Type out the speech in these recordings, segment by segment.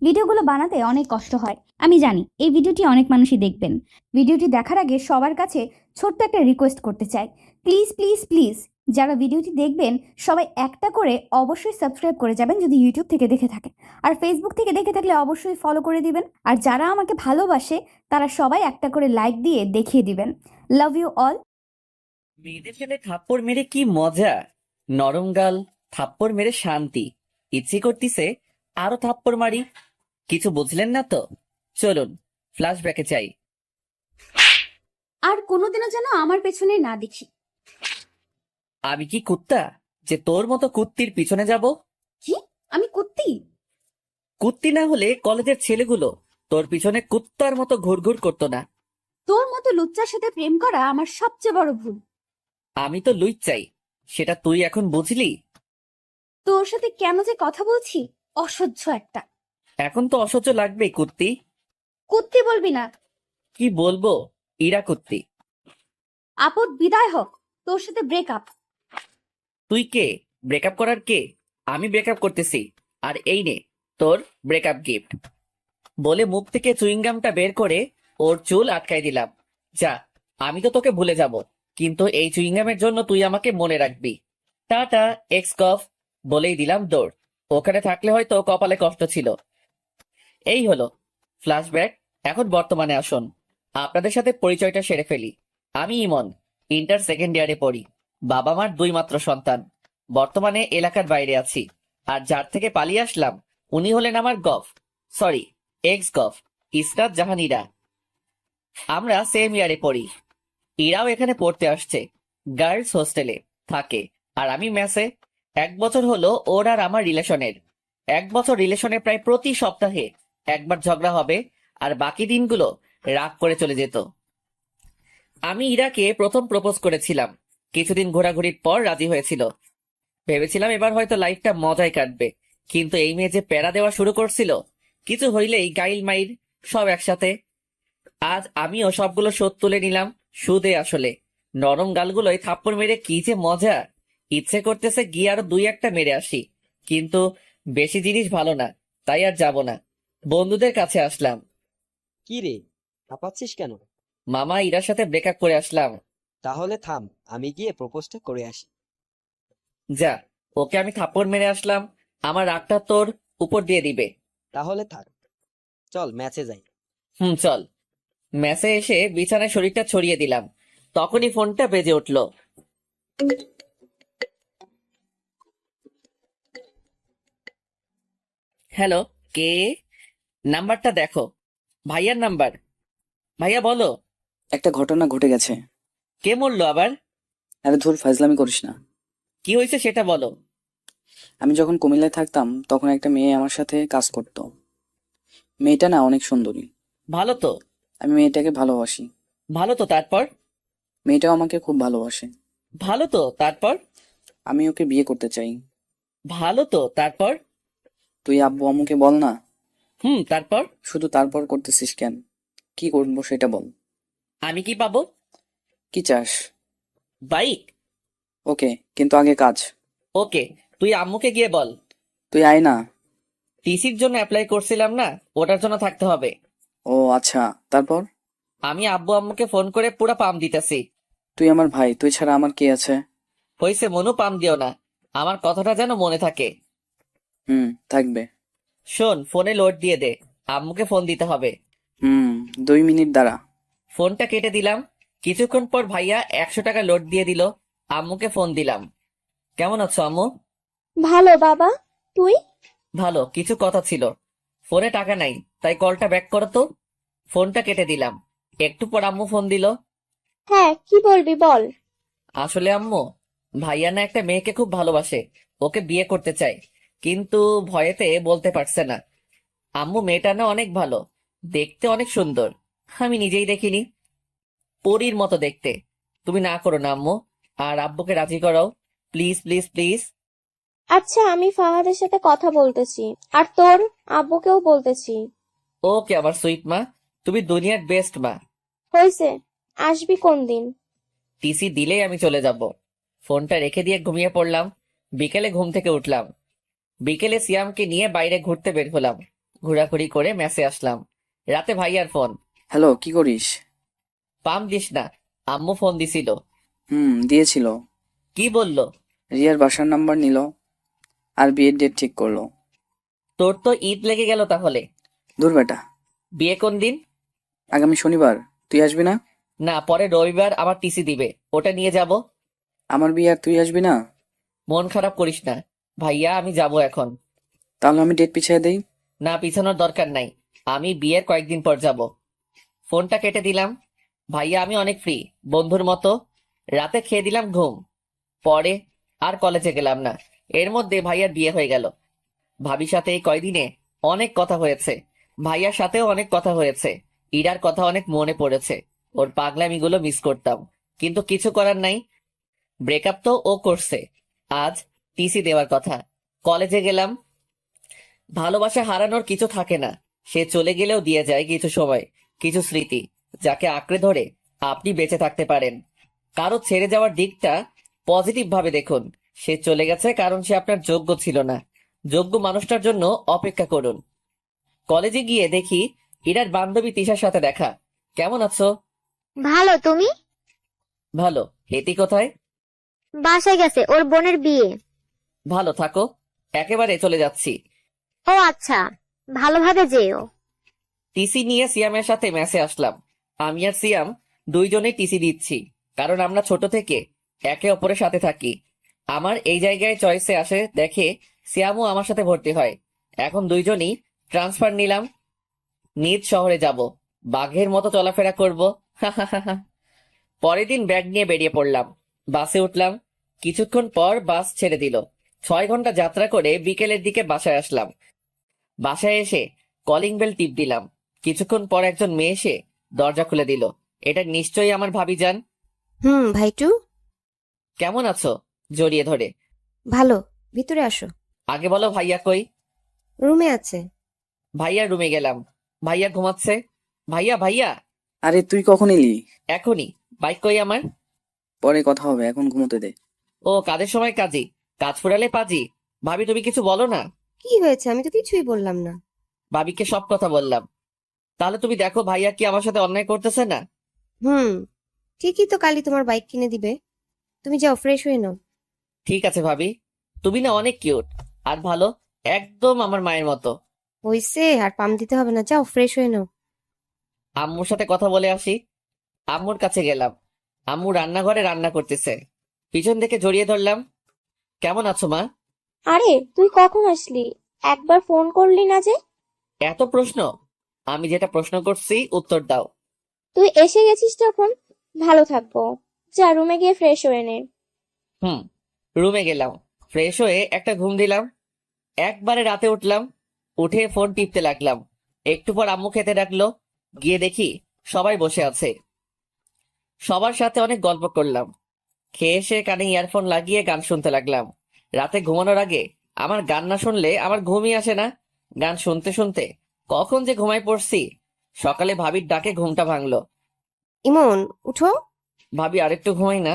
ভিডিওগুলো বানাতে অনেক কষ্ট হয়। আমি জানি এই ভিডিওটি অনেক মানুষই দেখবেন। ভিডিওটি দেখার আগে সবার কাছে ছোট্ট একটা রিকোয়েস্ট করতে চাই, প্লিজ প্লিজ প্লিজ যারা ভিডিওটি দেখবেন সবাই একটা করে অবশ্যই সাবস্ক্রাইব করে যাবেন যদি ইউটিউব থেকে দেখে থাকেন, আর ফেসবুক থেকে দেখে থাকলে অবশ্যই ফলো করে দিবেন। আর যারা আমাকে ভালোবাসে তারা সবাই একটা করে লাইক দিয়ে দেখিয়ে দিবেন। Love you all. মেয়েদের ছেলে থাপ্পড় মেরে কি মজা! নরম গাল, থাপ্পড় মেরে শান্তি। ইচ্ছে করতিছে আরো থাপ্পড় মারি। কিছু বুঝলেন না তো? চলুন ফ্ল্যাশব্যাকে চাই। আর কোনোদিনও যেন আমার পেছনে না দেখি। আমি কি কুত্তা যে তোর মতো কুত্তির পিছনে যাব? কি? আমি কুত্তি? কুত্তি না হলে কলেজের ছেলেগুলো তোর পিছনে কুত্তার মতো ঘুরঘুর করতো না। তোর মতো লুচ্চার সাথে প্রেম করা আমার সবচেয়ে বড় ভুল। আমি তো লুই চাই, সেটা তুই এখন বুঝলি? তোর সাথে কেন যে কথা বলছি, অসহ্য একটা। এখন তো অসহ্য লাগবে কুত্তি। কুত্তি বলবি না। কি বলবো? ইরা কুত্তি। আপদ বিদায় হোক, তোর সাথে ব্রেকআপ। তুই কে? ব্রেকআপ করার কে? আমি ব্রেকআপ করতেছি। আর এই নে তোর ব্রেকআপ গিফট। বলে মুখ থেকে চুইংগামটা বের করে ওর চুল আটকাই দিলাম। যা, আমি তো তোকে ভুলে যাব, কিন্তু এই চুইংগামের জন্য তুই আমাকে মনে রাখবি। টাটা এক্স কফ। বলেই দিলাম দৌড়। ওখানে থাকলে হয়তো কপালে কষ্ট ছিল। এই হলো ফ্ল্যাশব্যাক। এখন বর্তমানে আসুন, আপনাদের সাথে পরিচয়টা সেরে ফেলি। আমি ইমন, ইন্টার সেকেন্ড ইয়ারে পড়ি। বাবা মার দুই মাত্র সন্তান। বর্তমানে এলাকার বাইরে আছি। আর যার থেকে পালিয়ে আসলাম উনি হলেন আমার গফ, সরি এক্স গফ, ইসরাত জাহান ইরা। আমরা সেম ইয়ারে পড়ি। ইরাও এখানে পড়তে আসছে, গার্লস হোস্টেলে থাকে, আর আমি মেসে। 1 বছর হলো ওর আর আমার রিলেশনের। 1 বছর রিলেশনে প্রায় প্রতি সপ্তাহে একবার ঝগড়া হবে, আর বাকি দিনগুলো রাগ করে চলে যেত। আমি ইরাকে প্রথম প্রপোজ করেছিলাম। কিছুদিন ঘোরাঘুরির পর রাজি হয়েছিল। ভেবেছিলাম এবার হয়তো লাইফটা মজায় কাটবে, কিন্তু এই মেয়ে যে প্যারা দেওয়া শুরু করছিল, কিছু হইলেই গাইল মাইর, সব একসাথে। আজ আমিও সবগুলো শোধ তুলে নিলাম সুদে আসলে। নরম গালগুলোয় থাপ্পড় মেরে কি যে মজা! ইচ্ছে করতেছে গিয়ে আরো দুই একটা মেরে আসি, কিন্তু বেশি জিনিস ভালো না, তাই আর যাব না। বন্ধুদের কাছে আসলাম। কি রে, হাঁপাচ্ছিস কেন? মামা ইরার সাথে ব্রেকআপ করে আসলাম। তাহলে থাম, আমি গিয়ে প্রপোজটা করে আসি। যা, ওকে আমি থাপ্পড় মেরে আসলাম, আমার রাগটা তোর উপর দিয়ে দিবে। তাহলে থাক, চল ম্যাচে যাই। চল। ম্যাচে এসে বিছানায় শরীরটা ছড়িয়ে দিলাম, তখনই ফোনটা বেজে উঠল। হ্যালো, কে? নাম্বারটা দেখো। ভাইয়ার নাম্বার। ভাইয়া বলো। একটা ঘটনা ঘটে গেছে। কে মরলো আবার? আরে ধুর, ফাজলামি করিস না। কি হয়েছে সেটা বলো। আমি যখন কুমিল্লায় থাকতাম তখন একটা মেয়ে আমার সাথে কাজ করতো। মেয়েটা না অনেক সুন্দরী। ভালো তো। আমি মেয়েটাকে ভালোবাসি। ভালো তো তারপর? মেয়েটাও আমাকে খুব ভালোবাসে। ভালো তো তারপর? আমি ওকে বিয়ে করতে চাই। ভালো তো তারপর? তুই আব্বু আম্মুকে বল না। তারপর? শুধু তারপর করতেছিস কেন? কি করবো সেটা বল। আমি কি পাবো? কি চাস? বাইক। ওকে, কিন্তু আগে কাজ। ওকে, তুই আম্মুকে গিয়ে বল। তুই আয় না। টিসির জন্য অ্যাপ্লাই করছিলাম না, ওটার জন্য থাকতে হবে। ও আচ্ছা, তারপর? আমি আব্বু আম্মুকে ফোন করে পুরো পাম দিতেছি। তুই আমার ভাই, তুই ছাড়া আমার কে আছে? হইছে মনু, পাম দিও না, আমার কথাটা যেন মনে থাকে। থাকবে। শোন, ফোনে লোড দিয়ে দে, আম্মুকে ফোন দিতে হবে। 2 মিনিট দাঁড়া। ফোনটা কেটে দিলাম। কিছুক্ষণ পর ভাইয়া 100 টাকা লোড দিয়ে দিল। আম্মুকে ফোন দিলাম। কেমন আছো আম্মু? ভালো বাবা। তুই? ভালো, কিছু কথা ছিল। ফোনে টাকা নাই, তাই কলটা ব্যাক করো তো। ফোনটা কেটে দিলাম। একটু পর আম্মু ফোন দিল। হ্যাঁ, কি বলবি বল। আসলে আম্মু, ভাইয়া না একটা মেয়েকে খুব ভালোবাসে, ওকে বিয়ে করতে চায়, কিন্তু ভয়েতে বলতে পারছে না। আম্মু, মেয়েটা না অনেক ভালো, দেখতে অনেক সুন্দর। আমি নিজেই দেখিনি, পরীর মতো দেখতে। তুমি না করো না আম্মু, আর আব্বুকে রাজি করাও, প্লিজ প্লিজ প্লিজ। আচ্ছা, আমি ফাহাদের সাথে কথা বলতেছি, আর তোর আব্বুকেও বলতেছি। ওকে আমার সুইট মা, তুমি দুনিয়ার বেস্ট মা। হয়েছে, আসবি কোন দিন? টিসি দিলেই আমি চলে যাব। ফোনটা রেখে দিয়ে ঘুমিয়ে পড়লাম। বিকেলে ঘুম থেকে উঠলাম। বিকেলে সিয়ামকে নিয়ে বাইরে ঘুরতে বের হলাম। ঘোরাঘুরি করে মেসে আসলাম। রাতে ভাইয়ার ফোন। হ্যালো, কি করিস? পাম দিস না, আম্মু ফোন দিছিল। দিয়েছিল। কি বললো? রিয়ার বাসার নাম্বার নিল আর বিয়ের ডেট ঠিক করলো। তোর তো ঈদ লেগে গেল তাহলে। দূর বেটা, বিয়ে কোন দিন? আগামী শনিবার। তুই আসবি না? না, পরে রবিবার আমার টিসি দিবে, ওটা নিয়ে যাব। আমার বিয়ে আর তুই আসবি না? মন খারাপ করিস না ভাইয়া, আমি যাব এখন। তাহলে আমি ডেট পিছিয়ে দেই। না, পিছানোর দরকার নাই, আমি বিয়ের কয়েকদিন পর যাব। ফোনটা কেটে দিলাম। ভাইয়া আমি অনেক ফ্রি, বন্ধুর মতো। রাতে খেয়ে দিলাম ঘুম। পরে আর কলেজে গেলাম না। এর মধ্যে ভাইয়ার বিয়ে হয়ে গেল। ভাবির সাথে এই কয়দিনে অনেক কথা হয়েছে, ভাইয়ার সাথেও অনেক কথা হয়েছে। ইরার কথা অনেক মনে পড়েছে, ওর পাগলামিগুলো মিস করতাম, কিন্তু কিছু করার নাই। ব্রেকআপ তো ও করছে, আজ টিসি দেওয়ার কথা। কলেজে গেলাম। ভালোবাসা হারানোর কিছু থাকে না, সে চলে গেলেও দিয়ে যায় কিছু সময়, কিছু স্মৃতি, যাকে আঁকড়ে ধরে আপনি বেঁচে থাকতে পারেন। কারো ছেড়ে যাওয়ার দিকটা পজিটিভ ভাবে দেখুন। সে চলে গেছে কারণ সে আপনার যোগ্য ছিল না। যোগ্য মানুষটার জন্য অপেক্ষা করুন। কলেজে গিয়ে দেখি ইরার বান্ধবী তিশার সাথে দেখা। কেমন আছো? ভালো, তুমি? ভালো। হেতি কোথায়? বাসায় গেছে, ওর বোনের বিয়ে। ভালো থাকো, একেবারে চলে যাচ্ছি। ও আচ্ছা, ভালোভাবে যেও। টিসি নিয়ে সিয়ামের সাথে মেসে আসলাম। আমি আর সিয়াম দুইজনেই টিসি দিচ্ছি, কারণ আমরা ছোট থেকে একে অপরের সাথে থাকি। আমার এই জায়গায় চয়েসে আসে দেখে সিয়ামও আমার সাথে ভর্তি হয়। এখন দুইজনই ট্রান্সফার নিলাম। নিজ শহরে যাব, বাঘের মতো চলাফেরা করব। পরের দিন ব্যাগ নিয়ে বেরিয়ে পড়লাম। বাসে উঠলাম। কিছুক্ষণ পর বাস ছেড়ে দিল। 6 ঘন্টা যাত্রা করে বিকেলের দিকে বাসায় আসলাম। বাসায় এসে কলিং বেল টিপ দিলাম। কিছুক্ষণ পর একজন মেয়ে এসে দরজা খুলে দিল। এটা নিশ্চয়ই আমার ভাবি যান। ভাইটু। কেমন আছো? জড়িয়ে ধরে। ভালো, ভিতরে আসো। আগে বলো ভাইয়া কই? রুমে আছে। ভাইয়া রুমে গেলাম। ভাইয়া ঘুমাচ্ছে। ভাইয়া ভাইয়া। আরে তুই কখন এলি? এখনই। বাইক কই আমার? পরে কথা হবে, এখন ঘুমোতে দে। ও, কাজের সময় কাজী, কাজ ফুরালে পাজি। ভাবি তুমি কিছু বলো না। কি হয়েছে? আমি তো কিছুই বললাম না। ভাবিকে সব কথা বললাম। তাহলে তুমি দেখো ভাইয়া কি আমার সাথে অন্যায় করতেছে না। হুম, ঠিকই তো, কালই তোমার বাইক কিনে দিবে। তুমি যাও, ফ্রেশ হয়ে নাও। ঠিক আছে ভাবি, তুমি না অনেক কিউট আর ভালো, একদম আমার মায়ের মতো। হইছে, আর পাম দিতে হবে না, যাও ফ্রেশ হয়ে নাও। আম্মুর সাথে কথা বলে আসি। আম্মুর কাছে গেলাম। আম্মু রান্নাঘরে রান্না করতেছে। পিছন থেকে জড়িয়ে ধরলাম। কেমন আছো মা? আরে তুই কখন আসলি? একবার ফোন করলি না যে? এত প্রশ্ন? আমি যেটা প্রশ্ন করছি উত্তর দাও। তুই এসে গেছিস যখন, ভালো থাকবো। যা রুমে গিয়ে ফ্রেশ হয়ে নে। হুম। রুমে গেলাম, ফ্রেশ হয়ে একটা ঘুম দিলাম। একবারে রাতে উঠলাম। উঠে ফোন টিপতে লাগলাম। একটু পর আম্মু খেতে ডাকলো। গিয়ে দেখি সবাই বসে আছে। সবার সাথে অনেক গল্প করলাম। খেয়ে এসে কানে ইয়ারফোন লাগিয়ে গান শুনতে লাগলাম। রাতে ঘুমানোর আগে আমার গান না শুনলে আমার ঘুমই আসে না। গান শুনতে শুনতে কখন যে ঘুমায় পড়ছি। সকালে ভাবির ডাকে ঘুমটা ভাঙলো। ইমন, উঠো। ভাবি আরেকটু ঘুমাই না?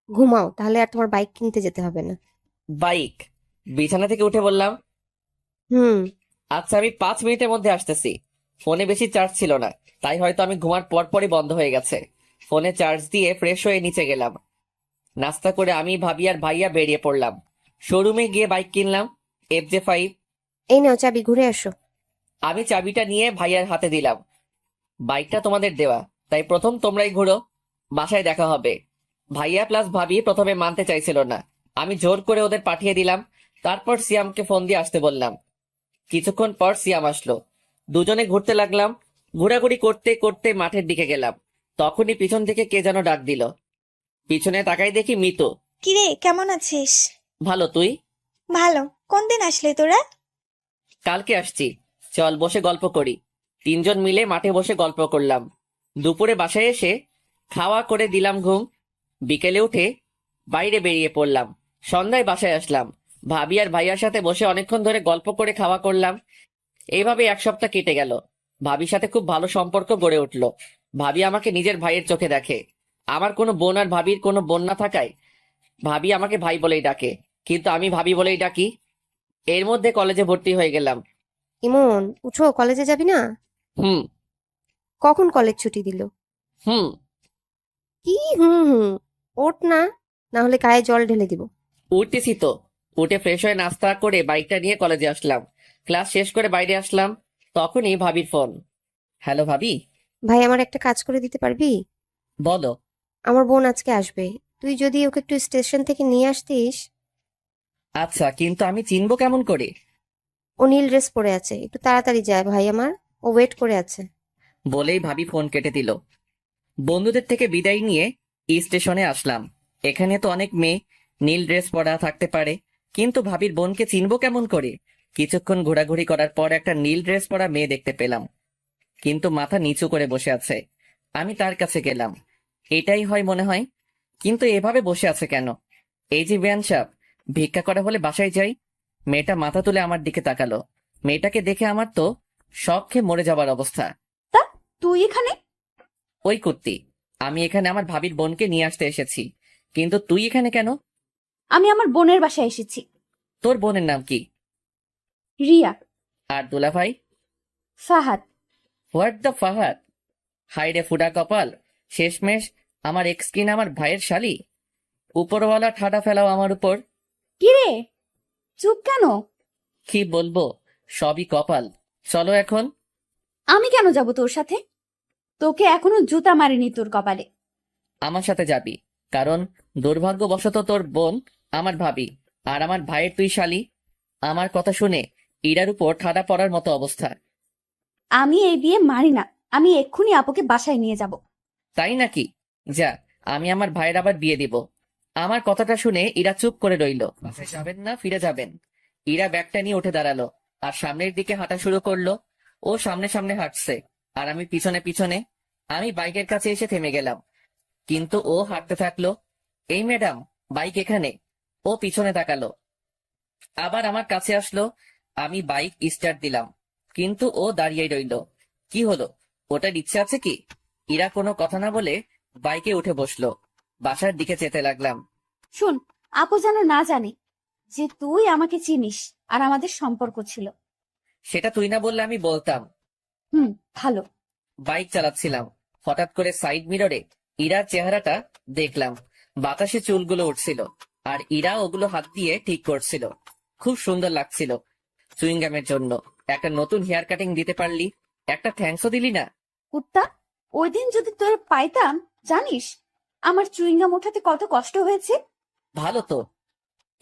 ঘুমাও, তাহলে আর তোমার বাইক কিনতে যেতে হবে না। বাইক? বিছানা থেকে উঠে বললাম, হুম। আচ্ছা আমি 5 মিনিটের মধ্যে আসতেছি। ফোনে বেশি চার্জ ছিল না, তাই হয়তো আমি ঘুমার পরপরই বন্ধ হয়ে গেছে। ফোনে চার্জ দিয়ে ফ্রেশ হয়ে নিচে গেলাম। নাস্তা করে আমি ভাবি আর ভাইয়া বেরিয়ে পড়লাম। শোরুমে গিয়ে বাইক কিনলাম, FJ5। এই নাও চাবি, ঘুরে আসো। আমি চাবিটা নিয়ে ভাইয়ার হাতে দিলাম। বাইকটা তোমাদের দেওয়া, তাই প্রথম তোমরাই ঘুরো, বাসায় দেখা হবে। ভাইয়া প্লাস ভাবি প্রথমে মানতে চাইছিল না, আমি জোর করে ওদের পাঠিয়ে দিলাম। তারপর সিয়ামকে ফোন দিয়ে আসতে বললাম। কিছুক্ষণ পর সিয়াম আসলো। দুজনে ঘুরতে লাগলাম। ঘোরাঘুরি করতে করতে মাঠের দিকে গেলাম। তখনই পিছন থেকে কে যেন ডাক দিল। পিছনে তাকাই দেখি মিতু। কিরে, কেমন আছিস? ভালো, তুই? ভালো। কোন দিন আসলি তোরা? কালকে আসছি, চল বসে গল্প করি। 3জন মিলে মাঠে বসে গল্প করলাম। দুপুরে বাসায় এসে খাওয়া করে দিলাম ঘুম। বিকেলে উঠে বাইরে বেরিয়ে পড়লাম। সন্ধ্যায় বাসায় আসলাম। ভাবি আর ভাইয়ার সাথে বসে অনেকক্ষণ ধরে গল্প করে খাওয়া করলাম। এইভাবে 1 সপ্তাহ কেটে গেল। ভাবির সাথে খুব ভালো সম্পর্ক গড়ে উঠলো। ভাবি আমাকে নিজের ভাইয়ের চোখে দেখে। আমার কোনো বোন আর ভাবির কোনো বোন না থাকায় ভাবি আমাকে ভাই বলেই ডাকে, কিন্তু আমি ভাবি বলেই ডাকি। এর মধ্যে কলেজে ভর্তি হয়ে গেলাম। ইমন, উঠো, কলেজে যাবি না? হুম। কখন কলেজ ছুটি দিল? হুম। কি হুম হুম? ওঠ না, না হলে গায়ে জল ঢেলে দিব। উঠতেছি তো। উঠে ফ্রেশ হয়ে নাস্তা করে বাইকটা নিয়ে কলেজে আসলাম। ক্লাস শেষ করে বাইরে আসলাম, তখনই ভাবির ফোন। হ্যালো ভাবি। ভাই, আমার একটা কাজ করে দিতে পারবি? বলো। আমার বোন আজকে আসবে, তুই যদি ওকে একটু স্টেশন থেকে নিয়ে আসতিস। আচ্ছা, কিন্তু আমি চিনবো কেমন করে? ও নীল ড্রেস পরে আছে, একটু তাড়াতাড়ি যায় ভাই আমার, ও ওয়েট করে আছে। বলেই ভাবি ফোন কেটে দিল। বন্ধুদের থেকে বিদায় নিয়ে স্টেশনে আসলাম। এখানে তো অনেক মেয়ে নীল ড্রেস পরা থাকতে পারে, কিন্তু ভাবির বোনকে চিনবো কেমন করে? কিছুক্ষণ ঘোরাঘুরি করার পর একটা নীল ড্রেস পরা মেয়ে দেখতে পেলাম, কিন্তু মাথা নিচু করে বসে আছে। আমি তার কাছে গেলাম। এটাই হয় মনে হয়, কিন্তু এভাবে বসে আছে কেন? এই যে বিয়ান সাহেব, ভিক্ষা করা হলে বাসায় যাই। মেয়েটা মাথা তুলে আমার দিকে তাকালো। মেয়েটাকে দেখে আমার তো শখ খেয়ে মরে যাবার অবস্থা। তা তুই এখানে? ওই কুত্তি, আমি এখানে আমার ভাবির বোনকে নিয়ে আসতে এসেছি, কিন্তু তুই এখানে কেন? আমি আমার বোনের বাসায় এসেছি। তোর বোনের নাম কি? রিয়া। আর দুলা ভাই? ফাহাদ। What the Fahad! হাই রে ফুডা কপাল, শেষমেশ আমার এক্স কিনা আমার ভাইয়ের শালি। উপরওয়ালা ঠাডা ফেলাও আমার উপর। কি রে, চুপ কেন? কি বলবো, সবই কপাল। চলো এখন। আমি কেন যাব তোর সাথে? তোকে এখনো জুতা মারিনি তোর কপালে। আমার সাথে যাবি, কারণ দুর্ভাগ্যবশত তোর বোন আমার ভাবি, আর আমার ভাইয়ের তুই শালি। আমার কথা শুনে ইরার উপর ঠাডা পড়ার মতো অবস্থা। আমি এই বিয়ে মারি না। আমি এক্ষুনি আপুকে বাসায় নিয়ে যাব। তাই নাকি? যা, আমি আমার ভাইয়ের আবার বিয়ে দিব। আমার কথাটা শুনে ইরা চুপ করে রইল। বাসায় যাবেন না ফিরে যাবেন? ইরা ব্যাগটা নিয়ে উঠে দাঁড়ালো আর সামনের দিকে হাঁটা শুরু করলো। ও সামনে সামনে হাঁটছে আর আমি পিছনে পিছনে। আমি বাইকের কাছে এসে থেমে গেলাম, কিন্তু ও হাঁটতে থাকলো। এই ম্যাডাম, বাইক এখানে। ও পিছনে তাকালো, আবার আমার কাছে আসলো। আমি বাইক স্টার্ট দিলাম, কিন্তু ও দাঁড়িয়ে রইলো। কি হলো, ওটার ইচ্ছে আছে কি? ইরা কোনো কথা না বলে বাইকে উঠে বসলো। বাসার দিকে যেতে লাগলাম। শুন, আপু যেন না জানে যে তুই আমাকে চিনিস আর আমাদের সম্পর্ক ছিল। সেটা তুই না বললে আমি বলতাম। ভালো। বাইক চালাচ্ছিলাম, হঠাৎ করে সাইড মিররে ইরার চেহারাটা দেখলাম। বাতাসে চুলগুলো উঠছিল, আর ইরা ওগুলো হাত দিয়ে ঠিক করছিল। খুব সুন্দর লাগছিল। চুইংগামের জন্য একটা নতুন হেয়ার কাটিং দিতে পারলি, একটা থ্যাঙ্কসও দিলি না। কুত্তা, ওই দিন যদি তোর পাইতাম, জানিস আমার চুইংগাম ওঠাতে কত কষ্ট হয়েছে। ভালো তো।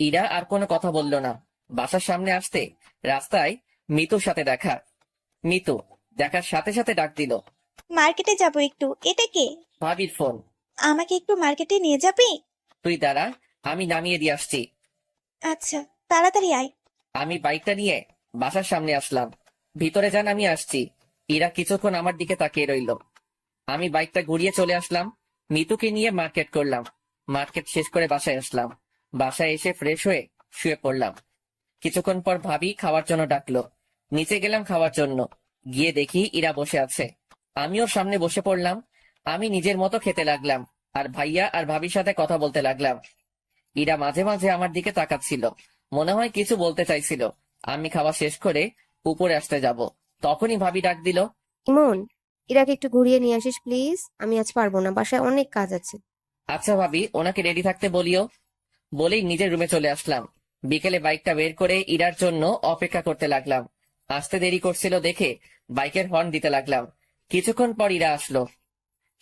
ইরা আর কোনো কথা বলল না। বাসার সামনে আসতে রাস্তায় মিতুর সাথে দেখা। মিতু দেখার সাথে সাথে ডাক দিল। মার্কেটে যাব একটু। এটা কে? ভাবির ফোন। আমাকে একটু মার্কেটে নিয়ে যাবি? তুই দাঁড়া, আমি নামিয়ে দিয়ে আসছি। আচ্ছা, তাড়াতাড়ি আয়। আমি বাইকটা নিয়ে বাসার সামনে আসলাম। ভিতরে যান, আমি আসছি। ইরা কিছুক্ষণ আমার দিকে তাকিয়ে রইল। আমি বাইকটা ঘুরিয়ে চলে আসলাম। মিতুকে নিয়ে মার্কেট করলাম। মার্কেট শেষ করে বাসায় আসলাম। বাসায় এসে ফ্রেশ হয়ে শুয়ে পড়লাম। কিছুক্ষণ পর ভাবি খাওয়ার জন্য ডাকলো। নিচে গেলাম খাওয়ার জন্য। গিয়ে দেখি ইরা বসে আছে। আমিও সামনে বসে পড়লাম। আমি নিজের মতো খেতে লাগলাম, আর ভাইয়া আর ভাবির সাথে কথা বলতে লাগলাম। ইরা মাঝে মাঝে আমার দিকে তাকাচ্ছিল, মনে হয় কিছু বলতে চাইছিল। আমি খাওয়া শেষ করে উপরে আসতে যাব, তখনই ভাবি ডাক দিল। ইমন, ইরাকে একটু ঘুরিয়ে নিয়ে আসিস প্লিজ, আমি আজ পারবো না, বাসায় অনেক কাজ আছে। আচ্ছা ভাবি, ওনাকে রেডি থাকতে বলিও। বলেই নিজের রুমে চলে আসলাম। বিকেলে বাইকটা বের করে ইরার জন্য অপেক্ষা করতে লাগলাম। আসতে দেরি করছিল দেখে বাইকের হর্ন দিতে লাগলাম। কিছুক্ষণ পর ইরা আসলো।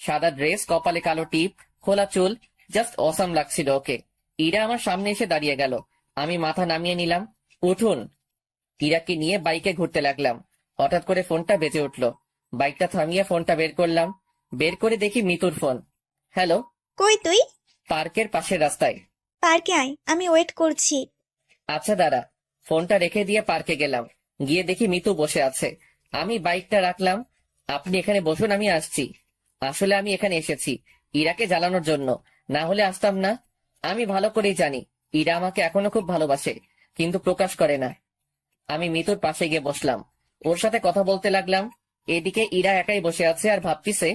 সাদা ড্রেস, কপালে কালো টিপ, খোলা চুল, জাস্ট অসাম লাগছিল ওকে। ইরা আমার সামনে এসে দাঁড়িয়ে গেল। আমি মাথা নামিয়ে নিলাম। উঠুন। ইরাকে নিয়ে বাইকে ঘুরতে লাগলাম। হঠাৎ করে ফোনটা বেজে উঠলো। বাইকটা থামিয়ে ফোনটা বের করলাম। বের করে দেখি মিতুর ফোন। হ্যালো। কই তুই? পার্কের পাশের রাস্তায়। পার্কে আয়, আমি ওয়েট করছি। আচ্ছা দাঁড়া। ফোনটা রেখে দিয়ে পার্কে গেলাম। গিয়ে দেখি মিতু বসে আছে। আমি বাইকটা রাখলাম। আপনি এখানে বসুন, আমি আসছি। আসলে আমি এখানে এসেছি ইরাকে জ্বালানোর জন্য, না হলে আসতাম না। আমি ভালো করেই জানি ইরা আমাকে এখনো খুব ভালোবাসে, কিন্তু প্রকাশ করে না। আমি মিতুর পাশে গিয়ে বসলাম, ওর সাথে কথা বলতে লাগলাম। এদিকে ইরা একাই বসে আছে আর ভাবতিছে।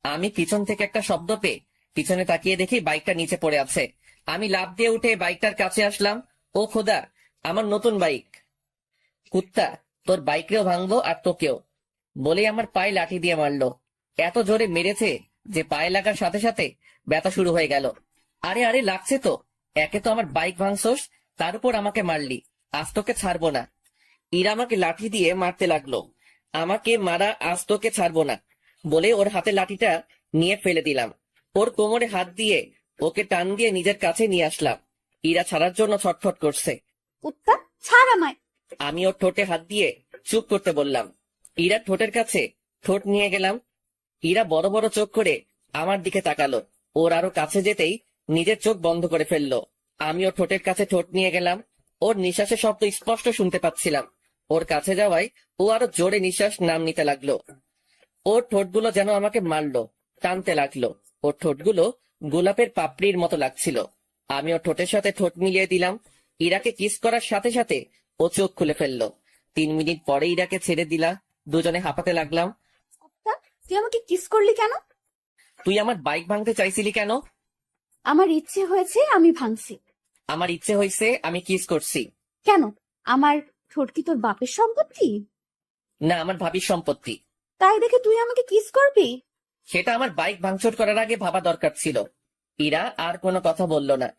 আমি পিছন থেকে একটা শব্দ পেয়ে পিছনে তাকিয়ে দেখি বাইকটা নিচে পড়ে আছে। আমি লাফ দিয়ে উঠে বাইকটার কাছে আসলাম। ও খোদা, আমার নতুন বাইক! কুত্তা, তোর বাইকরেও ভাঙবো আর তোকেও। বলেই আমার পায়ে লাঠি দিয়ে মারলো। এত জোরে মেরেছে যে পায়ে লাগার সাথে সাথে ব্যথা শুরু হয়ে গেল। আরে আরে লাগছে তো, একে তো আমার বাইক ভাঙছোস, তার উপর আমাকে মারলি, আজ তোকে ছাড়বো না। ইরা আমাকে লাঠি দিয়ে মারতে লাগলো। আমাকে মারা আজ তোকে ছাড়বো না বলে ওর হাতে লাঠিটা নিয়ে ফেলে দিলাম। ওর কোমরে হাত দিয়ে ওকে টান দিয়ে নিজের কাছে নিয়ে আসলাম। ইরা ছাড়ার জন্য ছটফট করছে। কুত্তা, ছাড় আমায়। আমি ওর ঠোঁটে হাত দিয়ে চুপ করতে বললাম। ইরা ঠোঁটের কাছে ঠোঁট নিয়ে গেলাম। ইরা বড় বড় চোখ করে আমার দিকে তাকালো। ওর আরো কাছে যেতেই নিজের চোখ বন্ধ করে ফেললো। আমি ওর ঠোঁটের কাছে ঠোঁট নিয়ে গেলাম। ওর নিঃশ্বাসের শব্দ স্পষ্ট শুনতে পাচ্ছিলাম। ওর কাছে যাওয়ায় ও আরো জোরে নিঃশ্বাস নাম নিতে লাগলো। ওর ঠোঁটগুলো যেন আমাকে মারলো, টানতে লাগলো। ওর ঠোঁটগুলো গোলাপের পাপড়ির মতো লাগছিল। আমি ওর ঠোঁটের সাথে ঠোঁট মিলিয়ে দিলাম। ইরাকে কিস করার সাথে সাথে ও চোখ খুলে ফেললো। 3 মিনিট পরে ইরাকে ছেড়ে দিলা। দুজনে হাঁপাতে লাগলাম। কুত্তা, তুই আমাকে কিস করলি কেন? তুই আমার বাইক ভাঙতে চাইছিলি কেন? আমার ইচ্ছে হয়েছে, আমি ভাঙছি। আমার ইচ্ছে হয়েছে, আমি কিস করছি। কেন? আমার ঠোঁট কি তোর বাপের সম্পত্তি? না, আমার ভাবির সম্পত্তি। তাই দেখে তুই আমাকে কিস করবি? সেটা আমার বাইক ভাঙচুর করার আগে ভাবা দরকার ছিল। ইরা আর কোনো কথা বলল না।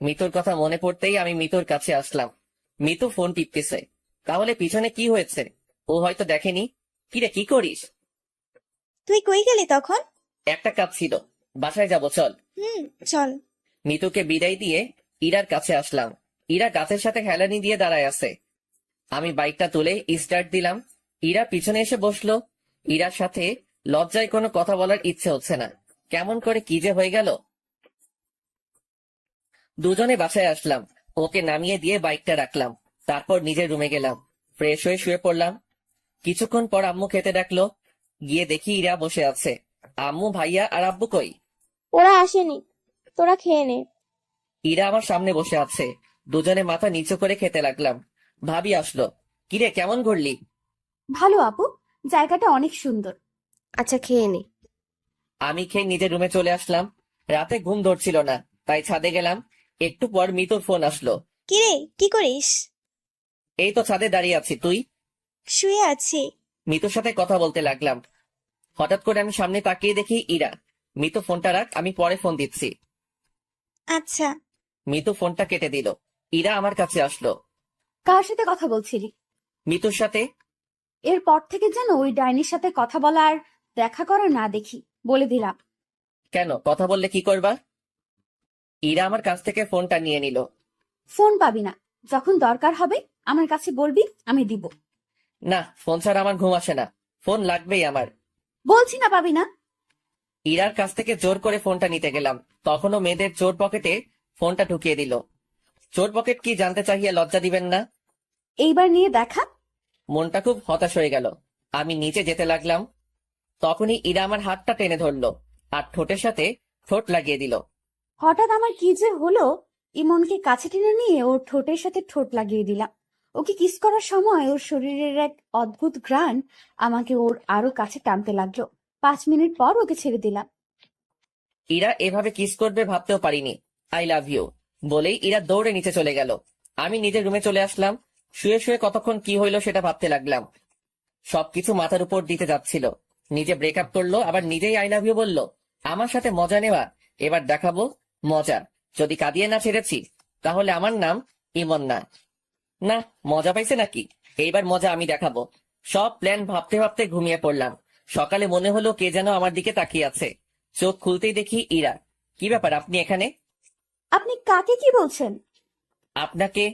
মিতুর কথা মনে পড়তেই আমি মিতুর কাছে আসলাম। মিতু ফোন টিপতেছে। তাহলে পিছনে কি হয়েছে ও হয়তো দেখেনি। কিরে, কি করিস? তুই কই গেলি তখন? একটা কাজ ছিল, বাসায় যাব, চল। চল। মিতুকে বিদায় দিয়ে ইরার কাছে আসলাম। ইরা গাছের সাথে হেলানি দিয়ে দাঁড়ায় আছে। আমি বাইকটা তুলে স্টার্ট দিলাম। ইরা পিছনে এসে বসলো। ইরার সাথে লজ্জায় কোনো কথা বলার ইচ্ছে হচ্ছে না। কেমন করে কি যে হয়ে গেল। দুজনে বাসায় আসলাম। ওকে নামিয়ে দিয়ে বাইকটা রাখলাম। তারপর নিজের রুমে গেলাম। ফ্রেশ হয়ে শুয়ে পড়লাম। কিছুক্ষণ পর আম্মু খেতে ডাকলো। গিয়ে দেখি ইরা বসে আছে। আম্মু, ভাইয়া আর আব্বু কই? ওরা আসেনি, তোরা খেয়ে নে। ইরা আমার সামনে বসে আছে। দুজনে মাথা নিচু করে খেতে লাগলাম। ভাবি আসলো। কিরে, কেমন ঘুরলি? ভালো আপু, জায়গাটা অনেক সুন্দর। আচ্ছা, খেয়ে নে। আমি খেয়ে নিজের রুমে চলে আসলাম। রাতে ঘুম ধরছিল না, তাই ছাদে গেলাম। একটু পর মিতুর ফোন আসলো। কিরে, কি করিস? এই তো ছাদে দাঁড়িয়ে আছি, তুই? শুয়ে আছি। মিতুর সাথে কথা বলতে লাগলাম। হঠাৎ করে আমি সামনে তাকিয়ে দেখি ইরা। মিতু, ফোনটা রাখ, আমি পরে ফোন দিচ্ছি। আচ্ছা। মিতু ফোনটা কেটে দিল। ইরা আমার কাছে আসলো। কার সাথে কথা বলছিলি? মিতুর সাথে। এরপর থেকে যেন ওই ডাইনির সাথে কথা বলা আর দেখা করা না দেখি, বলে দিলাম। কেন, কথা বললে কি করবা? ইরা আমার কাছ থেকে ফোনটা নিয়ে নিল। ফোন পাবি না, যখন দরকার হবে আমার কাছে বলবি, আমি দিব। না, ফোন ছাড়া আমার ঘুম আসে না, ফোন লাগবেই আমার। বলছি না পাবি না। ইরার কাছ থেকে জোর করে ফোনটা নিতে গেলাম, তখনও মেয়েদের চোর পকেটে ফোনটা ঢুকিয়ে দিল। চোর পকেট কি জানতে চাহিয়ে লজ্জা দিবেন না? এইবার নিয়ে দেখা। মনটা খুব হতাশ হয়ে গেল। আমি নিচে যেতে লাগলাম। তখনই ইরা আমার হাতটা টেনে ধরলো আর ঠোঁটের সাথে ঠোঁট লাগিয়ে দিল। হঠাৎ আমার কি যে হলো, ইমনকে কাছে টেনে নিয়ে ওর ঠোঁটের সাথে ঠোঁট লাগিয়ে দিলাম। ওকে কিস করার সময় ওর শরীরের এক অদ্ভুত ঘ্রাণ আমাকে ওর আরো কাছে টানতে লাগলো। 5 মিনিট পর ওকে ছেড়ে দিলাম। ইরা এভাবে কিস করবে ভাবতেও পারিনি। আই লাভ ইউ বলেই ইরা দৌড়ে নিচে চলে গেল। আমি নিজের রুমে চলে আসলাম। শুয়ে শুয়ে কতক্ষণ কি হইলো সেটা ভাবতে লাগলাম। সবকিছু মাথার উপর দিতে যাচ্ছিল। নিজে ব্রেকআপ করলো, আবার নিজেই আই লাভ ইউ বললো। আমার সাথে মজা নেওয়া, এবার দেখাবো মজা। যদি কাঁদিয়ে না ছেড়েছি তাহলে আমার নাম ইমন না। না, মজা পাইছে নাকি? এইবার মজা আমি দেখাবো। সব প্ল্যান ভাবতে ভাবতে ঘুমিয়ে পড়লাম। সকালে মনে হলো কে যেন আমার দিকে তাকিয়ে আছে। চোখ খুলতেই দেখি ইরা। কি ব্যাপার, আপনি এখানে? আপনি কাকে কি বলছেন? আপনাকে।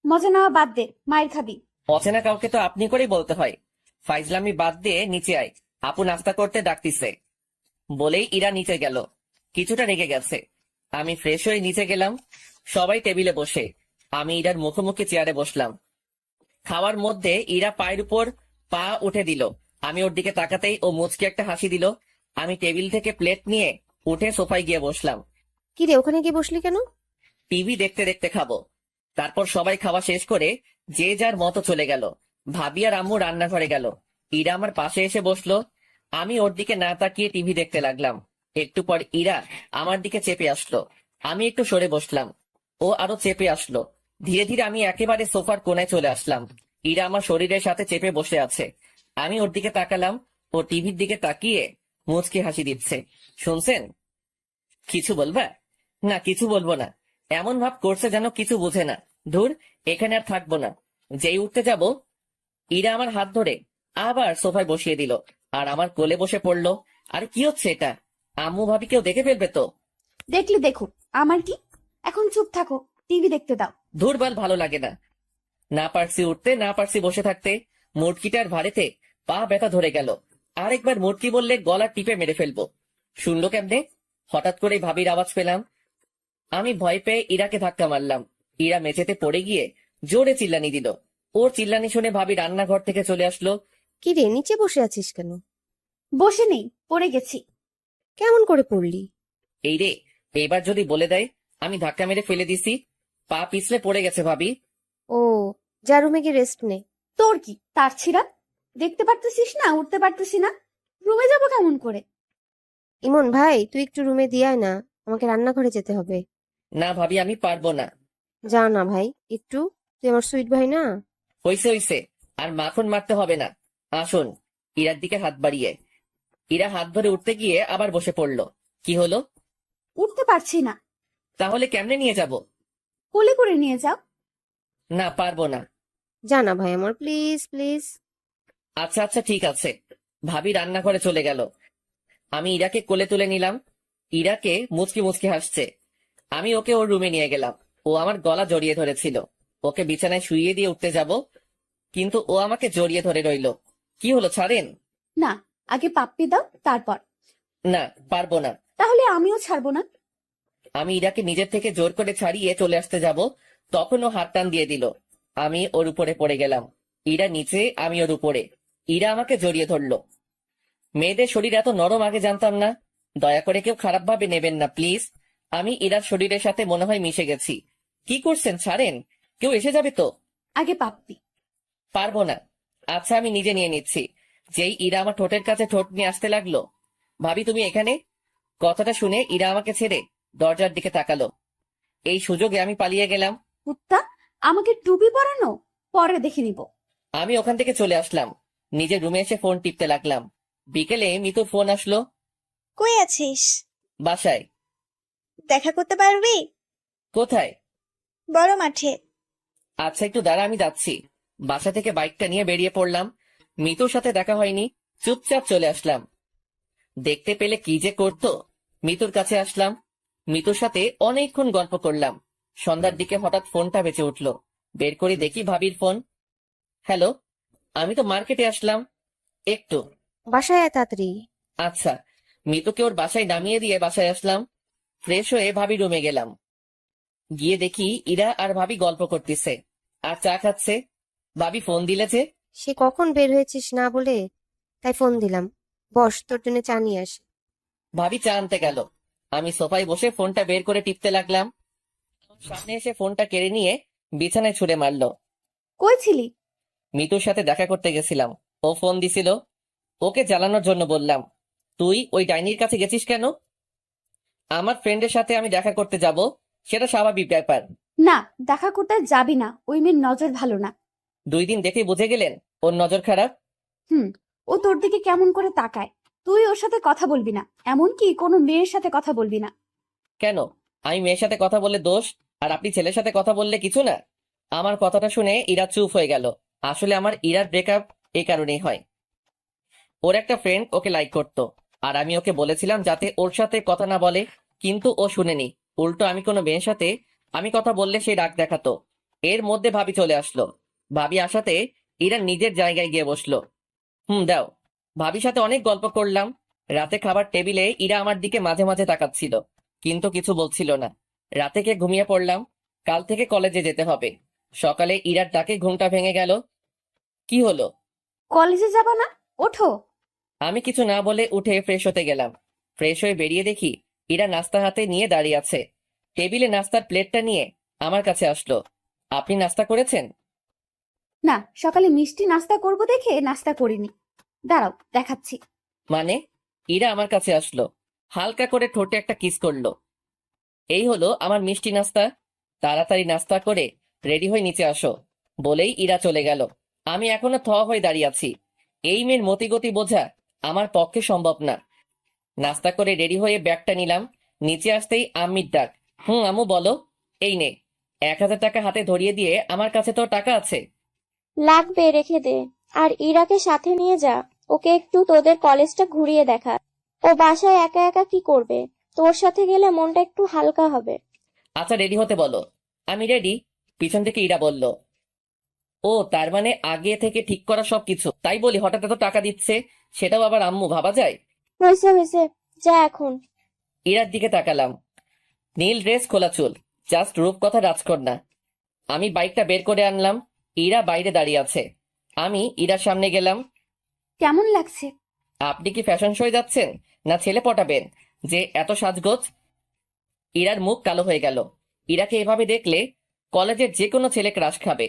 মজা নেওয়া বাদ দে, মায়ের খাবি। অচেনা কাউকে তো আপনি করেই বলতে হয়। ফাইজলামি বাদ দিয়ে নিচে আয়, আপু নাস্তা করতে ডাকতিছে। বলেই ইরা নিচে গেল। কিছুটা রেগে গেছে। আমি ফ্রেশ হয়ে নিচে গেলাম। সবাই টেবিলে বসে, আমি ইরার মুখোমুখি চেয়ারে বসলাম। খাওয়ার মধ্যে ইরা পায়ের উপর পা উঠে দিল। আমি ওর দিকে তাকাতেই ও মুচকি একটা হাসি দিল। আমি টেবিল থেকে প্লেট নিয়ে উঠে সোফায় গিয়ে বসলাম। কি রে, ওখানে গিয়ে বসলি কেন? টিভি দেখতে দেখতে খাবো। তারপর সবাই খাওয়া শেষ করে যে যার মতো চলে গেল। ভাবি আর আম্মু রান্নাঘরে গেল। ইরা আমার পাশে এসে বসলো। আমি ওর দিকে না তাকিয়ে টিভি দেখতে লাগলাম। একটু পর ইরা আমার দিকে চেপে আসলো। আমি একটু সরে বসলাম। ও আরো চেপে আসলো। ধীরে ধীরে আমি একেবারে সোফার কোনায় চলে আসলাম। ইরা আমার শরীরের সাথে চেপে বসে আছে। আমি ওর দিকে তাকালাম, ও টিভির দিকে তাকিয়ে মুচকি হাসি দিচ্ছে। শুনছেন? কিছু বলবা? না, কিছু বলবো না। এমন ভাব করছে যেন কিছু বোঝে না। ধুর, এখানে আর থাকবো না। যেই উঠতে যাব, ইরা আমার হাত ধরে আবার সোফায় বসিয়ে দিল আর আমার কোলে বসে পড়লো। আর কি হচ্ছে এটা? আম্মু ভাবি কেউ দেখে ফেলবে তো? দেখলে দেখুক, আমার কি? এখন চুপ থাকো, টিভি দেখতে দাও। ধুরবাল, ভালো লাগে না। না পারছি উঠতে, না পারছি বসে থাকতে। মুটকিটার ভারেতে পা ব্যথা ধরে গেল। আরেকবার মুটকি বললে গলা টিপে মেরে ফেলবো। শুনলো কেমনে? হঠাৎ করে ভাবির আওয়াজ পেলাম। আমি ভয় পেয়ে ইরাকে ধাক্কা মারলাম। ইরা মেঝেতে পড়ে গিয়ে জোরে চিল্লানি দিল। ওর চিল্লানি শুনে ভাবি রান্নাঘর থেকে চলে আসলো। কি রে, নিচে বসে আছিস কেন? বসে নেই, পড়ে গেছি। কেমন করে পড়লি? এই রে, এবার যদি বলে দেয় আমি ধাক্কা মেরে ফেলে দিছি। পা পিছলে পড়ে গেছে ভাবি। ও, যা রুমে গিয়ে রেস্ট নে। তোর কি তার ছিড়া? দেখতে পারতেছিস না উঠতে পারতেছি না? রুমে যাবো কেমন করে? ইমন ভাই, তুই একটু রুমে দিয়ে আয় না, আমাকে রান্নাঘরে যেতে হবে। না ভাবি, আমি পারবো না। যা না ভাই, একটু, তুই আমার সুইট ভাই না। হইছে হইছে, আর মাখন মারতে হবে না। আসুন। ইরার দিকে হাত বাড়িয়ে ইরা হাত ধরে উঠতে গিয়ে আবার বসে পড়লো। কি হলো? উঠতে পারছি না। তাহলে কেমনে নিয়ে যাব? কোলে করে নিয়ে যাও। না, পারবো না। যা না ভাই আমার, প্লিজ প্লিজ। আচ্ছা আচ্ছা, ঠিক আছে। ভাবি রান্নাঘরে চলে গেল। আমি ইরাকে কোলে তুলে নিলাম। ইরাকে মুচকি মুচকি হাসছে। আমি ওকে ওর রুমে নিয়ে গেলাম। ও আমার গলা জড়িয়ে ধরেছিল। ওকে বিছানায় শুইয়ে দিয়ে উঠতে যাব, কিন্তু ও আমাকে জড়িয়ে ধরে রইল। কি হলো, ছাড়েন। না, আগে পাপ্পি দাও, তারপর। না, পারবো না। তাহলে আমিও ছাড়বো না। আমি ইরাকে নিজের থেকে জোর করে ছাড়িয়ে চলে আসতে যাব, তখন ও হাত টান দিয়ে দিল। আমি ওর উপরে পড়ে গেলাম। ইরা নিচে, আমি ওর উপরে। ইরা আমাকে জড়িয়ে ধরলো। মেয়েদের শরীর এত নরম আগে জানতাম না। দয়া করে কেউ খারাপ ভাবে নেবেন না প্লিজ। আমি ইরার শরীরের সাথে মনে হয় মিশে গেছি। কি করছেন, ছাড়েন। কেউ এসে যাবে তো। আগে পাপ্পি। পারবো না। আচ্ছা, আমি নিজে নিয়ে নিচ্ছি। যেই ইরা আমার ঠোঁটের কাছে ঠোঁট নিয়ে আসতে লাগলো, ভাবি তুমি এখানে? কথাটা শুনে ইরা আমাকে ছেড়ে দরজার দিকে তাকালো। এই সুযোগে আমি পালিয়ে গেলাম। কুত্তা, আমাকে টুপি পরানো পরে দেখে নিব। আমি ওখান থেকে চলে আসলাম। নিজের রুমে এসে ফোন টিপতে লাগলাম। বিকেলে মিতুর ফোন আসলো। কই আছিস? বাসায়। দেখা করতে পারবি? কোথায়? বড় মাঠে। আচ্ছা, একটু দাঁড়া, আমি যাচ্ছি। বাসা থেকে বাইকটা নিয়ে বেরিয়ে পড়লাম। মিতুর সাথে দেখা হয়নি, চুপচাপ চলে আসলাম। দেখতে পেলে কি যে করতো। মিতুর কাছে আসলাম। মিতুর সাথে অনেকক্ষণ গল্প করলাম। সন্ধ্যার দিকে হঠাৎ ফোনটা বেঁচে উঠলো। বের করে দেখি ভাবির ফোন। হ্যালো, আমি তো মার্কেটে আসলাম একটু। বাসায় আয় তাড়াতাড়ি। আচ্ছা। মিতুকে ওর বাসায় নামিয়ে দিয়ে বাসায় আসলাম। ফ্রেশ হয়ে ভাবি রুমে গেলাম। গিয়ে দেখি ইরা আর ভাবি গল্প করতেছে আর চা খাচ্ছে। ভাবি ফোন দিলে যে। সে কখন বের হয়েছিস না বলে, তাই ফোন দিলাম। বস, তোর জন্য চা নিয়ে আসি। ভাবি চা আনতে গেল। আমি সোফায় বসে ফোনটা বের করে টিপতে লাগলাম। সামনে এসে ফোনটা কেড়ে নিয়ে বিছানায় ছুঁড়ে মারলো। কই ছিলি? মিতুর সাথে দেখা করতে গেছিলাম। ও ফোন দিছিল, ওকে জ্বালানোর জন্য বললাম। তুই ওই ডাইনির কাছে গেছিস কেন? আমার ফ্রেন্ডের সাথে আমি দেখা করতে যাব, সেটা স্বাভাবিক ব্যাপার। না, দেখা করতে যাবি না, ওই মেয়ের নজর ভালো না। 2 দিন দেখে বুঝে গেলেন ওর নজর খারাপ। ও তোর দিকে কেমন করে তাকায়। তুই ওর সাথে কথা বলবি না, এমনকি কোনো মেয়ের সাথে কথা বলবি না। কেন? আমি মেয়ের সাথে কথা বললে দোষ, আর আপনি ছেলের সাথে কথা বললে কিছু না? আমার কথাটা শুনে ইরা চুপ হয়ে গেল। আসলে আমার ইরার ব্রেকআপ এই কারণেই হয়। ওর একটা ফ্রেন্ড ওকে লাইক করতো, আর আমি ওকে বলেছিলাম যাতে ওর সাথে কথা না বলে, কিন্তু ও শুনেনি। উল্টো আমি কোনো মেয়ের সাথে আমি কথা বললে সে রাগ দেখাতো। এর মধ্যে ভাবি চলে আসলো। ভাবি আসাতে ইরা নিজের জায়গায় গিয়ে বসলো। দাও। ভাবির সাথে অনেক গল্প করলাম। রাতে খাবার টেবিলে ইরা আমার দিকে মাঝে মাঝে তাকাচ্ছিল, কিন্তু কিছু বলছিল না। রাতে গিয়ে ঘুমিয়ে পড়লাম। কাল থেকে কলেজে যেতে হবে। সকালে ইরার ডাকে ঘুমটা ভেঙে গেল। কি হলো? কলেজে যাবা না? ওঠো। আমি কিছু না বলে উঠে ফ্রেশ হতে গেলাম। ফ্রেশ হয়ে বেরিয়ে দেখি ইরা নাস্তা হাতে নিয়ে দাঁড়িয়ে আছে। টেবিলে নাস্তার প্লেটটা নিয়ে আমার কাছে আসলো। আপনি নাস্তা করেছেন? না, সকালে মিষ্টি নাস্তা করব দেখে নাস্তা করিনি। দাঁড়াও, দেখাচ্ছি। মানে? ইরা আমার কাছে আসলো, হালকা করে ঠোঁটে একটা কিস করলো। এই হলো আমার মিষ্টি নাস্তা। তাড়াতাড়ি নাস্তা করে রেডি হয়ে নিচে আসো বলেই ইরা চলে গেল। আমি এখনো হয়ে দাঁড়িয়ে আছি। এই মেয়ের মতিগতি বোঝা আমার পক্ষে সম্ভব না। নাস্তা করে রেডি হয়ে ব্যাগটা নিলাম। নিচে আসতেই আম্মির ডাক। আম্মু বলো। এই নে, 1,000 টাকা হাতে ধরিয়ে দিয়ে, আমার কাছে তো টাকা আছে। লাগবে, রেখে দে। আর ইরাকে সাথে নিয়ে যা, ওকে একটু তোদের কলেজটা ঘুরিয়ে দেখা। ও বাসায় একা একা কি করবে? তোর সাথে গেলে মনটা একটু হালকা হবে। আচ্ছা, রেডি হতে বলো। আমি রেডি। পিছন থেকে ইরা বলল, ও তার মানে আগে থেকে ঠিক করা সবকিছু। তাই বলি হঠাৎ এত টাকা দিচ্ছে, সেটাও আবার আম্মু, ভাবা যায়? হয়েছে হয়েছে, যা এখন। ইরার দিকে তাকালাম। নীল ড্রেস, খোলা চুল, জাস্ট রূপকথা রাজকন্যা। আমি বাইকটা বের করে আনলাম। ইরা বাইরে দাঁড়িয়ে আছে। আমি ইরার সামনে গেলাম। কেমন লাগছে? আপনি কি ফ্যাশন শোয়ে যাচ্ছেন, না ছেলে পটাবেন যে এত সাজগোজ? ইরার মুখ কালো হয়ে গেল। ইরাকে এভাবে দেখলে কলেজের যে কোনো ছেলে ক্রাশ খাবে।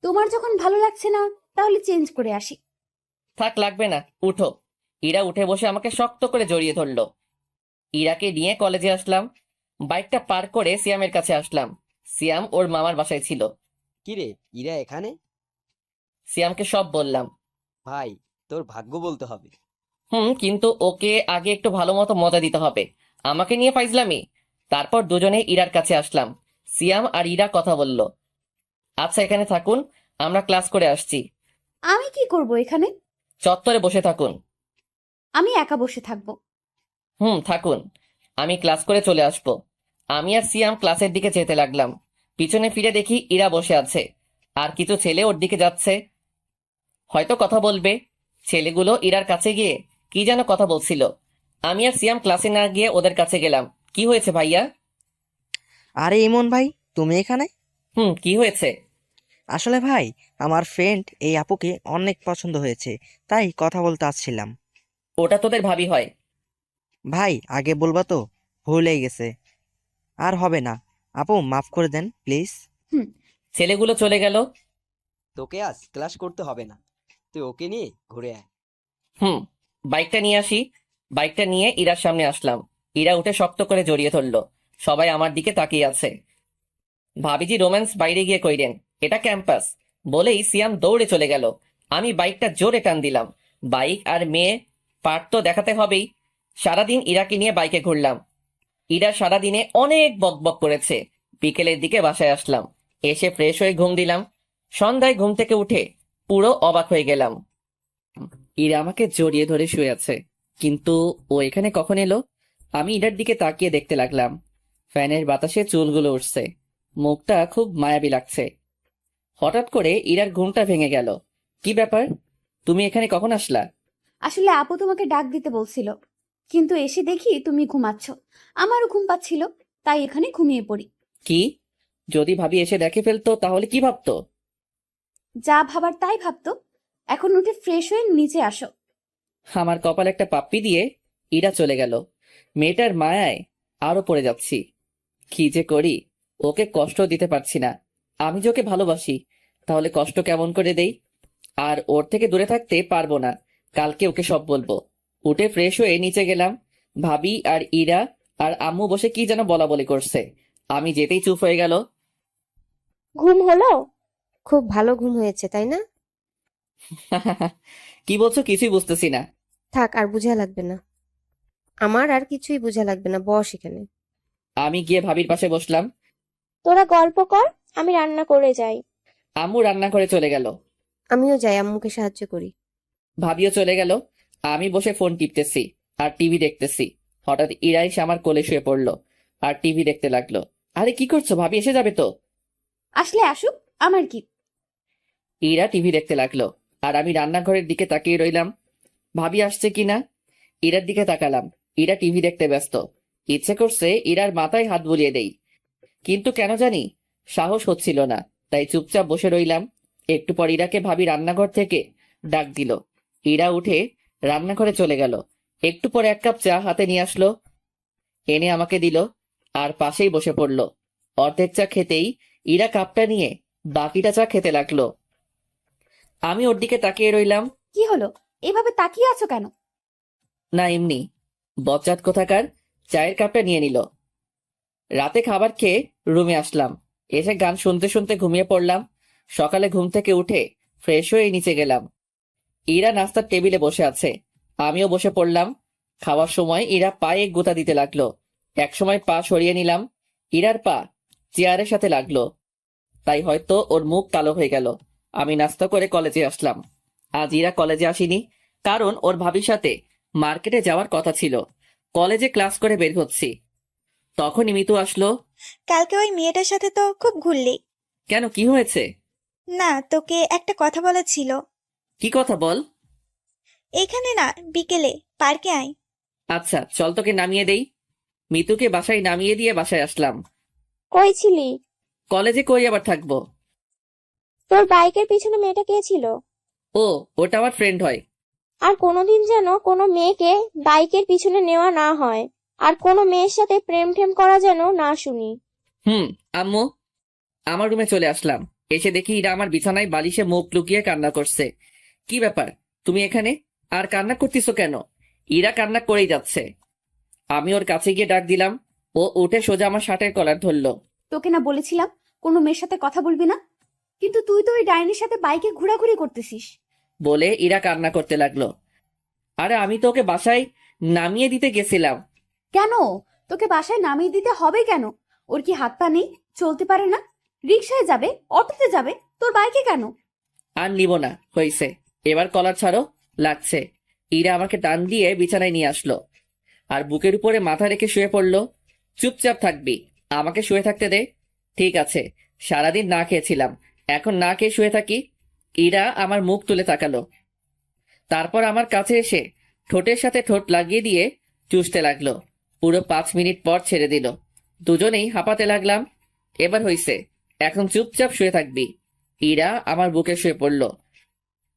তোমার যখন ভালো লাগছে না, তাহলে চেঞ্জ করে আসি। থাক, লাগবে না, উঠো। ইরা উঠে বসে আমাকে শক্ত করে জড়িয়ে ধরলো। ইরাকে নিয়ে কলেজে আসলাম। বাইকটা পার করে সিয়ামের কাছে আসলাম। সিয়াম ওর মামার বাসায় ছিল। কিরে, ইরা এখানে? সিয়ামকে সব বললাম। ভাই, তোর ভাগ্য বলতে হবে। কিন্তু ওকে আগে একটু ভালো মতো মজা দিতে হবে। আমাকে নিয়ে ফাইজলামি। তারপর দুজনে ইরার কাছে আসলাম। সিয়াম আর ইরা কথা বলল। আচ্ছা, এখানে থাকুন, আমরা ক্লাস করে আসছি। আমি কি করব এখানে? চত্বরে বসে থাকুন। আমি একা বসে থাকবো। থাকুন, আমি ক্লাস করে চলে আসবো। আমি আর সিয়াম ক্লাসের দিকে যেতে লাগলাম। পিছনে ফিরে দেখি ইরা বসে আছে, আর কিছু ছেলে ওর দিকে যাচ্ছে, হয়তো কথা বলবে। ছেলেগুলো ইরার কাছে গিয়ে কি যেন কথা বলছিল। আমি আর সিয়াম ক্লাসে না গিয়ে ওদের কাছে গেলাম। কি হয়েছে ভাইয়া? আরে ইমন ভাই, তুমি এখানে? কি হয়েছে? আসলে ভাই, আমার ফ্রেন্ড এই আপুকে অনেক পছন্দ হয়েছে, তাই কথা বলতে আসছিলাম। ওটা তোদের ভাবি হয়। ভাই, আগে বলবা তো, ভুলেই গেছে। আর হবে না, আপু মাফ করে দেন প্লিজ। ছেলেগুলো চলে গেল। তোকে আজ ক্লাস করতে হবে না, তুই ওকে নিয়ে ঘুরে আয়। বাইকটা নিয়ে আসি। বাইকটা নিয়ে ইরার সামনে আসলাম। ইরা উঠে শক্ত করে জড়িয়ে ধরলো। সবাই আমার দিকে তাকিয়ে আছে। ভাবিজি রোম্যান্স বাইরে গিয়ে কইরেন, এটা ক্যাম্পাস। বলেই সিয়াম দৌড়ে চলে গেল। আমি বাইকটা জোরে টান দিলাম। বাইক আর মেয়ে পার্ট তো দেখাতে হবেই। সারাদিন ইরাকে নিয়ে বাইকে ঘুরলাম। ইরা সারাদিনে অনেক বকবক করেছে। বিকেলের দিকে বাসায় আসলাম। এসে ফ্রেশ হয়ে ঘুম দিলাম। সন্ধ্যায় ঘুম থেকে উঠে পুরো অবাক হয়ে গেলাম। ইরা আমাকে জড়িয়ে ধরে শুয়ে আছে, কিন্তু ও এখানে কখন এলো? আমি ইরার দিকে তাকিয়ে দেখতে লাগলাম। ফ্যানের বাতাসে চুলগুলো উঠছে, মুখটা খুব মায়াবী লাগছে। হঠাৎ করে ইরার ঘুমটা ভেঙে গেল। কি ব্যাপার, তুমি এখানে কখন আসলা? আসলে আপু তোমাকে ডাক দিতে বলছিল, কিন্তু এসে দেখি তুমি ঘুমাচ্ছ। আমারও ঘুম পাচ্ছিল, তাই এখানে ঘুমিয়ে পড়ি। কি? যদি ভাবি এসে দেখে ফেলতো তাহলে কি ভাবতো? যা ভাবার তাই ভাবতো। এখন উঠে ফ্রেশ হয়ে নিচে আসো। আমার কপাল একটা পাপ্পি দিয়ে ইরা চলে গেল। মেয়েটার মায়ায় আরো পড়ে যাচ্ছি। কি যে করি, ওকে কষ্ট দিতে পারছি না। আমি যে ওকে ভালোবাসি, তাহলে কষ্ট কেমন করে দেই? আর ওর থেকে দূরে থাকতে পারবো না। কালকে ওকে সব বলবো। উঠে ফ্রেশ হয়ে নিচে গেলাম। ভাবি আর ইরা আর আম্মু বসে কি যেন বলা বলি করছে। আমি যেতেই চুপ হয়ে গেল। ঘুম হলো? খুব ভালো ঘুম হয়েছে, তাই না? কি বলছো, কিছুই বুঝতেছি না। থাক, আর বুঝা লাগবে না। আমার আর কিছুই বুঝা লাগবে না, বস এখানে। আমি গিয়ে ভাবির পাশে বসলাম। তোরা গল্প কর, আমি রান্না করে যাই। আম্মু রান্না করে চলে গেল। আমিও যাই, আম্মুকে সাহায্য করি। ভাবিও চলে গেল। আমি বসে ফোন টিপতেছি আর টিভি দেখতেছি। হঠাৎ ইরা এসে আমার কোলে শুয়ে পড়লো আর টিভি দেখতে লাগলো। আরে কি করছো, ভাবি এসে যাবে তো। আসলে আসুক, আমার কি। ইরা টিভি দেখতে লাগলো আর আমি রান্নাঘরের দিকে তাকিয়ে রইলাম, ভাবি আসছে কিনা। ইরার দিকে তাকালাম। ইরা টিভি দেখতে ব্যস্ত। ইচ্ছে করছে ইরার মাথায় হাত বুলিয়ে দেই, কিন্তু কেন জানি সাহস হচ্ছিল না। তাই চুপচাপ বসে রইলাম। একটু পর ইরাকে ভাবি রান্নাঘর থেকে ডাক দিল। ইরা উঠে রান্নাঘরে চলে গেল। একটু পরে 1 কাপ চা হাতে নিয়ে আসলো, এনে আমাকে দিল আর পাশেই বসে পড়লো। অর্ধেক চা খেতেই ইরা কাপটা নিয়ে বাকিটা চা খেতে লাগলো। আমি ওর দিকে তাকিয়ে রইলাম। কি হলো, এভাবে তাকিয়ে আছো কেন? না, এমনি। বজ্জাত কোথাকার চায়ের কাপটা নিয়ে নিল। রাতে খাবার খেয়ে রুমে আসলাম। এসে গান শুনতে শুনতে ঘুমিয়ে পড়লাম। সকালে ঘুম থেকে উঠে ফ্রেশ হয়ে নিচে গেলাম। ইরা নাস্তার টেবিলে বসে আছে, আমিও বসে পড়লাম। খাওয়ার সময় ইরা পায়ে গোতা দিতে লাগলো। একসময় পা সরিয়ে নিলাম, ইরার পা চেয়ারের সাথে লাগলো, তাই হয়তো ওর মুখ কালো হয়ে গেল। আমি নাস্তা করে কলেজে আসলাম। আজ ইরা কলেজে আসেনি, কারণ ওর ভাবির সাথে মার্কেটে যাওয়ার কথা ছিল। কলেজে ক্লাস করে বের হচ্ছি, তখনই মিতু আসলো। কালকে ওই মেয়েটার সাথে তো খুব ঘুরলি। কেন, কি হয়েছে? না, তোকে একটা কথা বলার ছিল। কি কথা বল। এখানে না, বিকেলে পার্কে আয়। আচ্ছা চল, তোকে নামিয়ে দেই। মিতুকে বাসায় নামিয়ে দিয়ে বাসায় আসলাম। কই ছিলি? কলেজে কই আবার থাকবো? তোর বাইকের পিছনে মেয়েটা কে ছিল? ও, ওটা আমার ফ্রেন্ড হয়। আর কোনোদিন যেন কোনো মেয়েকে বাইকের পিছনে নেওয়া না হয়, আর কোনো মেয়ের সাথে প্রেম টেম করা যেন না শুনি। আম্মু, আমার রুমে চলে আসলাম। এসে দেখি ইরা আমার বিছানায় বালিশে মুখ লুকিয়ে কান্না করছে। কি ব্যাপার, তুমি এখানে আর কান্না করতেছো কেন? ইরা কান্না করেই যাচ্ছে। আমি ওর কাছে গিয়ে ডাক দিলাম। ও উঠে সোজা আমার শার্টের কলার ধরলো। তোকে না বলেছিলাম কোনো মেয়ের সাথে কথা বলবি না, কিন্তু তুই তো ওই ডাইনির সাথে বাইকে ঘোরাঘুরি করতেছিস। বলে ইরা কান্না করতে লাগলো। আরে আমি তো ওকে বাসায় নামিয়ে দিতে গেছিলাম। কেন তোকে বাসায় নামিয়ে দিতে হবে কেন? ওর কি হাত পা নেই, চলতে পারে না? রিক্সায় যাবে, অটোতে যাবে, তোর বাইকে কেন? আর নিব না, হয়েছে, এবার কলার ছাড়ো, লাগছে। ইরা আমাকে টান দিয়ে বিছানায় নিয়ে আসলো আর বুকের উপরে মাথা রেখে শুয়ে পড়লো। চুপচাপ থাকবি, আমাকে শুয়ে থাকতে দে। ঠিক আছে, সারাদিন না খেয়েছিলাম, এখন না খেয়ে শুয়ে থাকি। ইরা আমার মুখ তুলে তাকালো, তারপর আমার কাছে এসে ঠোঁটের সাথে ঠোঁট লাগিয়ে দিয়ে চুষতে লাগলো। পুরো 5 মিনিট পর ছেড়ে দিল। দুজনেই হাঁপাতে লাগলাম। এবার হইছে, এখন চুপচাপ শুয়ে থাকবি। ইরা আমার বুকে শুয়ে পড়ল।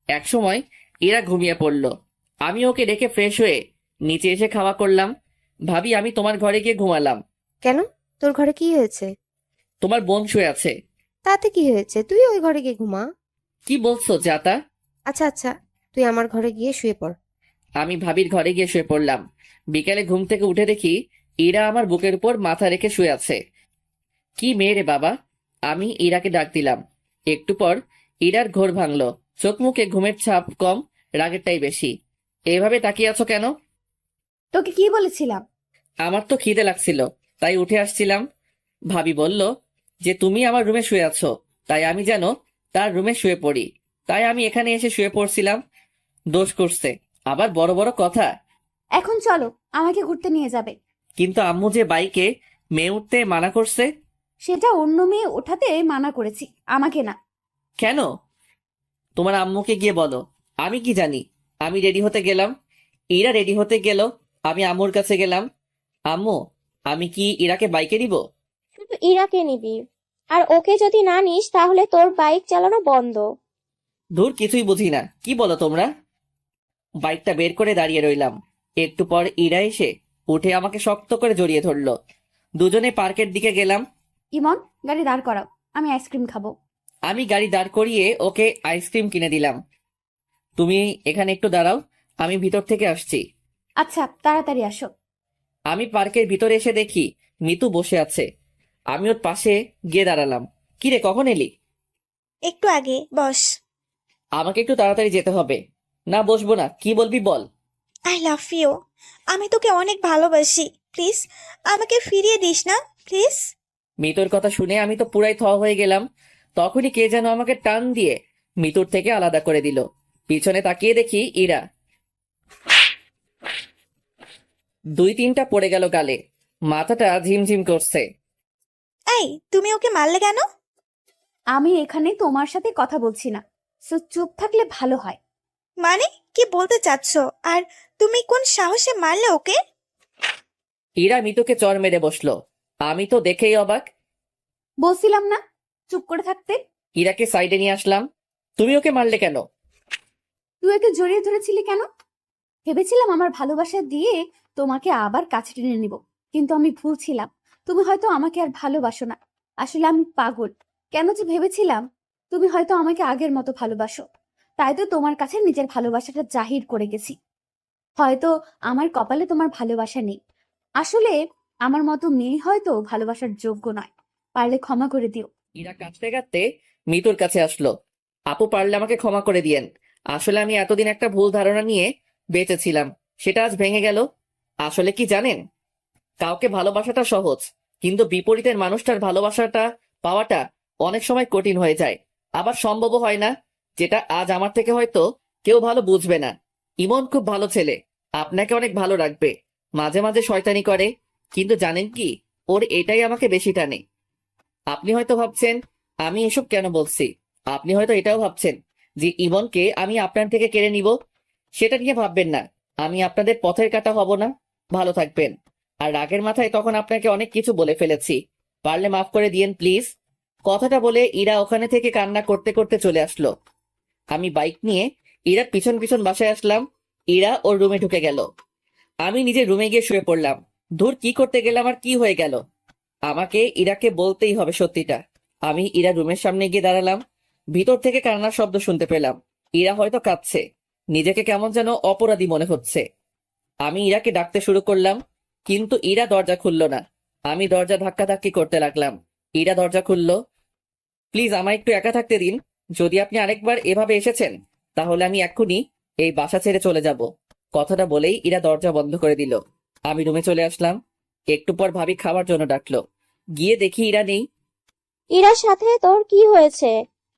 একসময় ইরা ঘুমিয়ে পড়ল। আমি ওকে ডেকে ফ্রেশ হয়ে নিচে এসে খাওয়া করলাম। ভাবি, আমি তোমার ঘরে গিয়ে ঘুমালাম। কেন? তোর ঘরে কি হয়েছে? তোমার বোন শুয়ে আছে। তাতে কি হয়েছে? তুই ওই ঘরে গিয়ে ঘুমা। কি বলছো জাতা? আচ্ছা আচ্ছা, তুই আমার ঘরে গিয়ে শুয়ে পড়। আমি ভাবির ঘরে গিয়ে শুয়ে পড়লাম। বিকেলে ঘুম থেকে উঠে দেখি ইরা আমার বুকের উপর মাথা রেখে শুয়ে আছে। কি মেয়ে রে বাবা! আমি ইরাকে ডাক দিলাম। একটু পর ইরার ঘোর ভাঙলো। চোখ মুখে ঘুমের ছাপ কম, রাগেরটাই বেশি। এভাবে তাকিয়ে আছো কেন? তোকে কি বলেছিলাম? আমার তো খিদে লাগছিল, তাই উঠে আসছিলাম। ভাবি বলল যে তুমি আমার রুমে শুয়ে আছো, তাই আমি যেন তার রুমে শুয়ে পড়ি। তাই আমি এখানে এসে শুয়ে পড়ছিলাম। দোষ করছে, আবার বড় বড় কথা। এখন চলো, আমাকে ঘুরতে নিয়ে যাবে। কিন্তু আম্মু যে বাইকে মেয়ে উঠতে মানা করছে। সেটা অন্য মেয়ে ওঠাতে মানা করেছি, আমাকে না। কেন? তোমার আম্মুকে গিয়ে বলো, আমি কি জানি। আমি রেডি হতে গেলাম, ইরা রেডি হতে গেল, আমি আম্মুর কাছে গেলাম। আম্মু, আমি কি ইরাকে বাইকে নিব? শুধু ইরাকে নিবি, আর ওকে যদি না নিস তাহলে তোর বাইক চালানো বন্ধ। ধুর, কিছুই বুঝি না, কি বলো তোমরা? বাইকটা বের করে দাঁড়িয়ে রইলাম। একটু পর ইরা এসে উঠে আমাকে শক্ত করে জড়িয়ে ধরলো। দুজনে পার্কের দিকে গেলাম। ইমন, গাড়ি দাঁড় করাও, আমি আইসক্রিম খাবো। আমি গাড়ি দাঁড় করিয়ে ওকে আইসক্রিম কিনে দিলাম। তুমি এখানে একটু দাঁড়াও, আমি ভিতর থেকে আসছি। আচ্ছা, তাড়াতাড়ি আসো। আমি পার্কের ভিতরে এসে দেখি মিতু বসে আছে। আমি ওর পাশে গিয়ে দাঁড়ালাম। কিরে, কখন এলি? একটু আগে, বস। আমাকে একটু তাড়াতাড়ি যেতে হবে। না, বসবো না, কি বলবি বল। I love you. আমি তোকে অনেক ভালোবাসি। প্লিজ আমাকে ফিরিয়ে দিস না, প্লিজ। মিতুর কথা শুনে আমি তো পুরাই থ হয়ে গেলাম। তখনই কে যেন আমাকে টান দিয়ে মিতুর থেকে আলাদা করে দিল। পিছনে তাকিয়ে দেখি ইরা। 2-3টা পড়ে গেল গালে, মাথাটা ঝিমঝিম করছে। এই, তুমি ওকে মারলে কেন? আমি এখানে তোমার সাথে কথা বলছি না, সো চুপ থাকলে ভালো হয়। মানে কি বলতে চাচ্ছ? আর তুমি কোন সাহসে মারলে ওকে? ইরা মিতুকে চড় মেরে বসলো। আমি তো দেখেই অবাক। বলছিলাম না চুপ করে থাকতে? ইরাকে সাইডে নিয়ে আসলাম। তুমি ওকে মারলে কেন? তুই ওকে জড়িয়ে ধরেছিলি কেন? ভেবেছিলাম আমার ভালোবাসা দিয়ে তোমাকে আবার কাছে টেনে নিব, কিন্তু আমি ভুল ছিলাম। তুমি হয়তো আমাকে আর ভালোবাসো না। আসলে আমি পাগল। কেন যে ভেবেছিলাম তুমি হয়তো আমাকে আগের মতো ভালোবাসো, তাই তো তোমার কাছে নিজের ভালোবাসাটা জাহির করে গেছি। হয়তো আমার কপালে তোমার ভালোবাসা নেই। আসলে আমার মতো মেয়ে হয়তো ভালোবাসার যোগ্য নয়। পারলে ক্ষমা করে দিও। ইরা কাঁদতে কাঁদতে মিতুর কাছে আসলো। আপু পারলে আমাকে ক্ষমা করে দিয়েন। আসলে আমি এতদিন একটা ভুল ধারণা নিয়ে বেঁচেছিলাম, সেটা আজ ভেঙে গেল। আসলে কি জানেন, কাউকে ভালোবাসাটা সহজ, কিন্তু বিপরীতের মানুষটার ভালোবাসাটা পাওয়াটা অনেক সময় কঠিন হয়ে যায়, আবার সম্ভবও হয় না। যেটা আজ আমার থেকে হয়তো কেউ ভালো বুঝবে না। ইমন খুব ভালো ছেলে, আপনাকে অনেক ভালো রাখবে, মাঝে মাঝে শয়তানি করে, কিন্তু জানেন কি, ওর এটাই আমাকে বেশি টানে। আপনি হয়তো ভাবছেন আমি এসব কেন বলছি, আপনি হয়তো এটাও ভাবছেন যে ইমনকে আমি আপনার থেকে কেড়ে নিব। সেটা নিয়ে ভাববেন না, আমি আপনাদের পথের কাঁটা হব না। ভালো থাকবেন। আর রাগের মাথায় তখন আপনাকে অনেক কিছু বলে ফেলেছি, পারলে মাফ করে দিয়েন প্লিজ। কথাটা বলে ইরা ওখানে থেকে কান্না করতে করতে চলে আসলো। আমি বাইক নিয়ে ইরার পিছন পিছন বাসায় আসলাম। ইরা ওর রুমে ঢুকে গেল। আমি নিজের রুমে গিয়ে শুয়ে পড়লাম। ধুর, কি করতে গেলাম আর কি হয়ে গেল। আমাকে ইরাকে বলতেই হবে সত্যিটা। আমি ইরা রুমের সামনে গিয়ে দাঁড়ালাম। ভিতর থেকে কান্নার শব্দ শুনতে পেলাম। ইরা হয়তো কাঁদছে, নিজেকে কেমন যেন অপরাধী মনে হচ্ছে। আমি ইরাকে ডাকতে শুরু করলাম, কিন্তু ইরা দরজা খুলল না। আমি দরজা ধাক্কাধাক্কি করতে লাগলাম। ইরা দরজা খুলল। প্লিজ আমায় একটু একা থাকতে দিন। যদি আপনি আরেকবার এভাবে এসেছেন, তাহলে আমি এক্ষুনি এই বাসা ছেড়ে চলে যাব। কথাটা বলেই ইরা দরজা বন্ধ করে দিল। আমি রুমে চলে আসলাম। একটু পর ভাবি খাবার জন্য ডাকলো। গিয়ে দেখি ইরা নেই। ইরার সাথে তোর কি হয়েছে?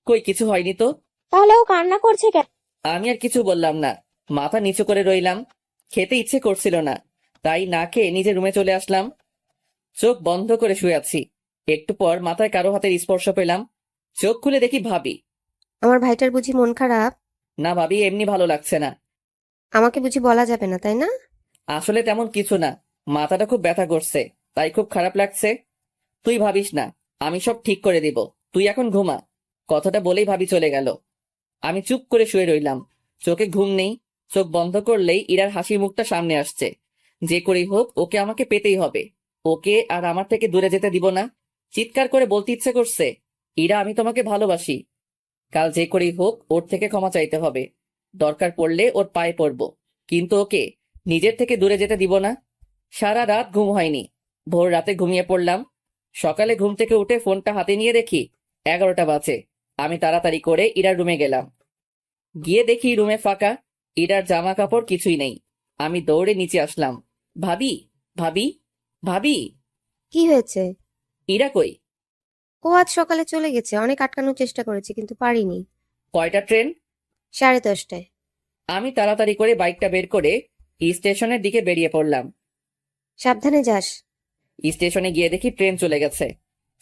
কই, কিছু হয়নি তো। তাহলে ও কান্না করছে কেন? আমি আর কিছু বললাম না, মাথা নিচু করে রইলাম। খেতে ইচ্ছে করছিল না, তাই না খেয়ে নিজের রুমে চলে আসলাম। চোখ বন্ধ করে শুয়ে আছি। একটু পর মাথায় কারো হাতের স্পর্শ পেলাম। চোখ খুলে দেখি ভাবি। আমার ভাইটার বুঝি মন খারাপ? না ভাবি, এমনি ভালো লাগছে না। আমাকে বুঝি বলা যাবে না, তাই না? আসলে তেমন কিছু না, মাথাটা খুব ব্যথা করছে, তাই খুব খারাপ লাগছে। তুই ভাবিস না, আমি সব ঠিক করে দিব, তুই এখন ঘুমা। কথাটা বলেই ভাবি চলে গেল। আমি চুপ করে শুয়ে রইলাম। চোখে ঘুম নেই। চোখ বন্ধ করলেই ইরার হাসি মুখটা সামনে আসছে। যে করেই হোক ওকে আমাকে পেতেই হবে। ওকে আর আমার থেকে দূরে যেতে দিব না। চিৎকার করে বলতে ইচ্ছে করছে, ইরা আমি তোমাকে ভালোবাসি। কাল যে করেই হোক ওর থেকে ক্ষমা চাইতে হবে। দরকার পড়লে ওর পায়ে পড়ব, কিন্তু ওকে নিজের থেকে দূরে যেতে দিব না। সারা রাত ঘুম হয়নি। ভোর রাতে ঘুমিয়ে পড়লাম। সকালে ঘুম থেকে উঠে ফোনটা হাতে নিয়ে দেখি 11টা বাজে। আমি তাড়াতাড়ি করে ইরার রুমে গেলাম। গিয়ে দেখি রুমে ফাঁকা, ইরার জামা কাপড় কিছুই নেই। আমি দৌড়ে নিচে আসলাম। ভাবি, ভাবি, ভাবি, কি হয়েছে? ইরা কই? ও আজ সকালে চলে গেছে। অনেক আটকানোর চেষ্টা করেছি কিন্তু পারিনি। কয়টা ট্রেন? 10:30টায়। আমি তাড়াতাড়ি করে বাইকটা বের করে স্টেশনের দিকে বেরিয়ে পড়লাম। সাবধানে যাস। স্টেশনে গিয়ে দেখি ট্রেন চলে গেছে।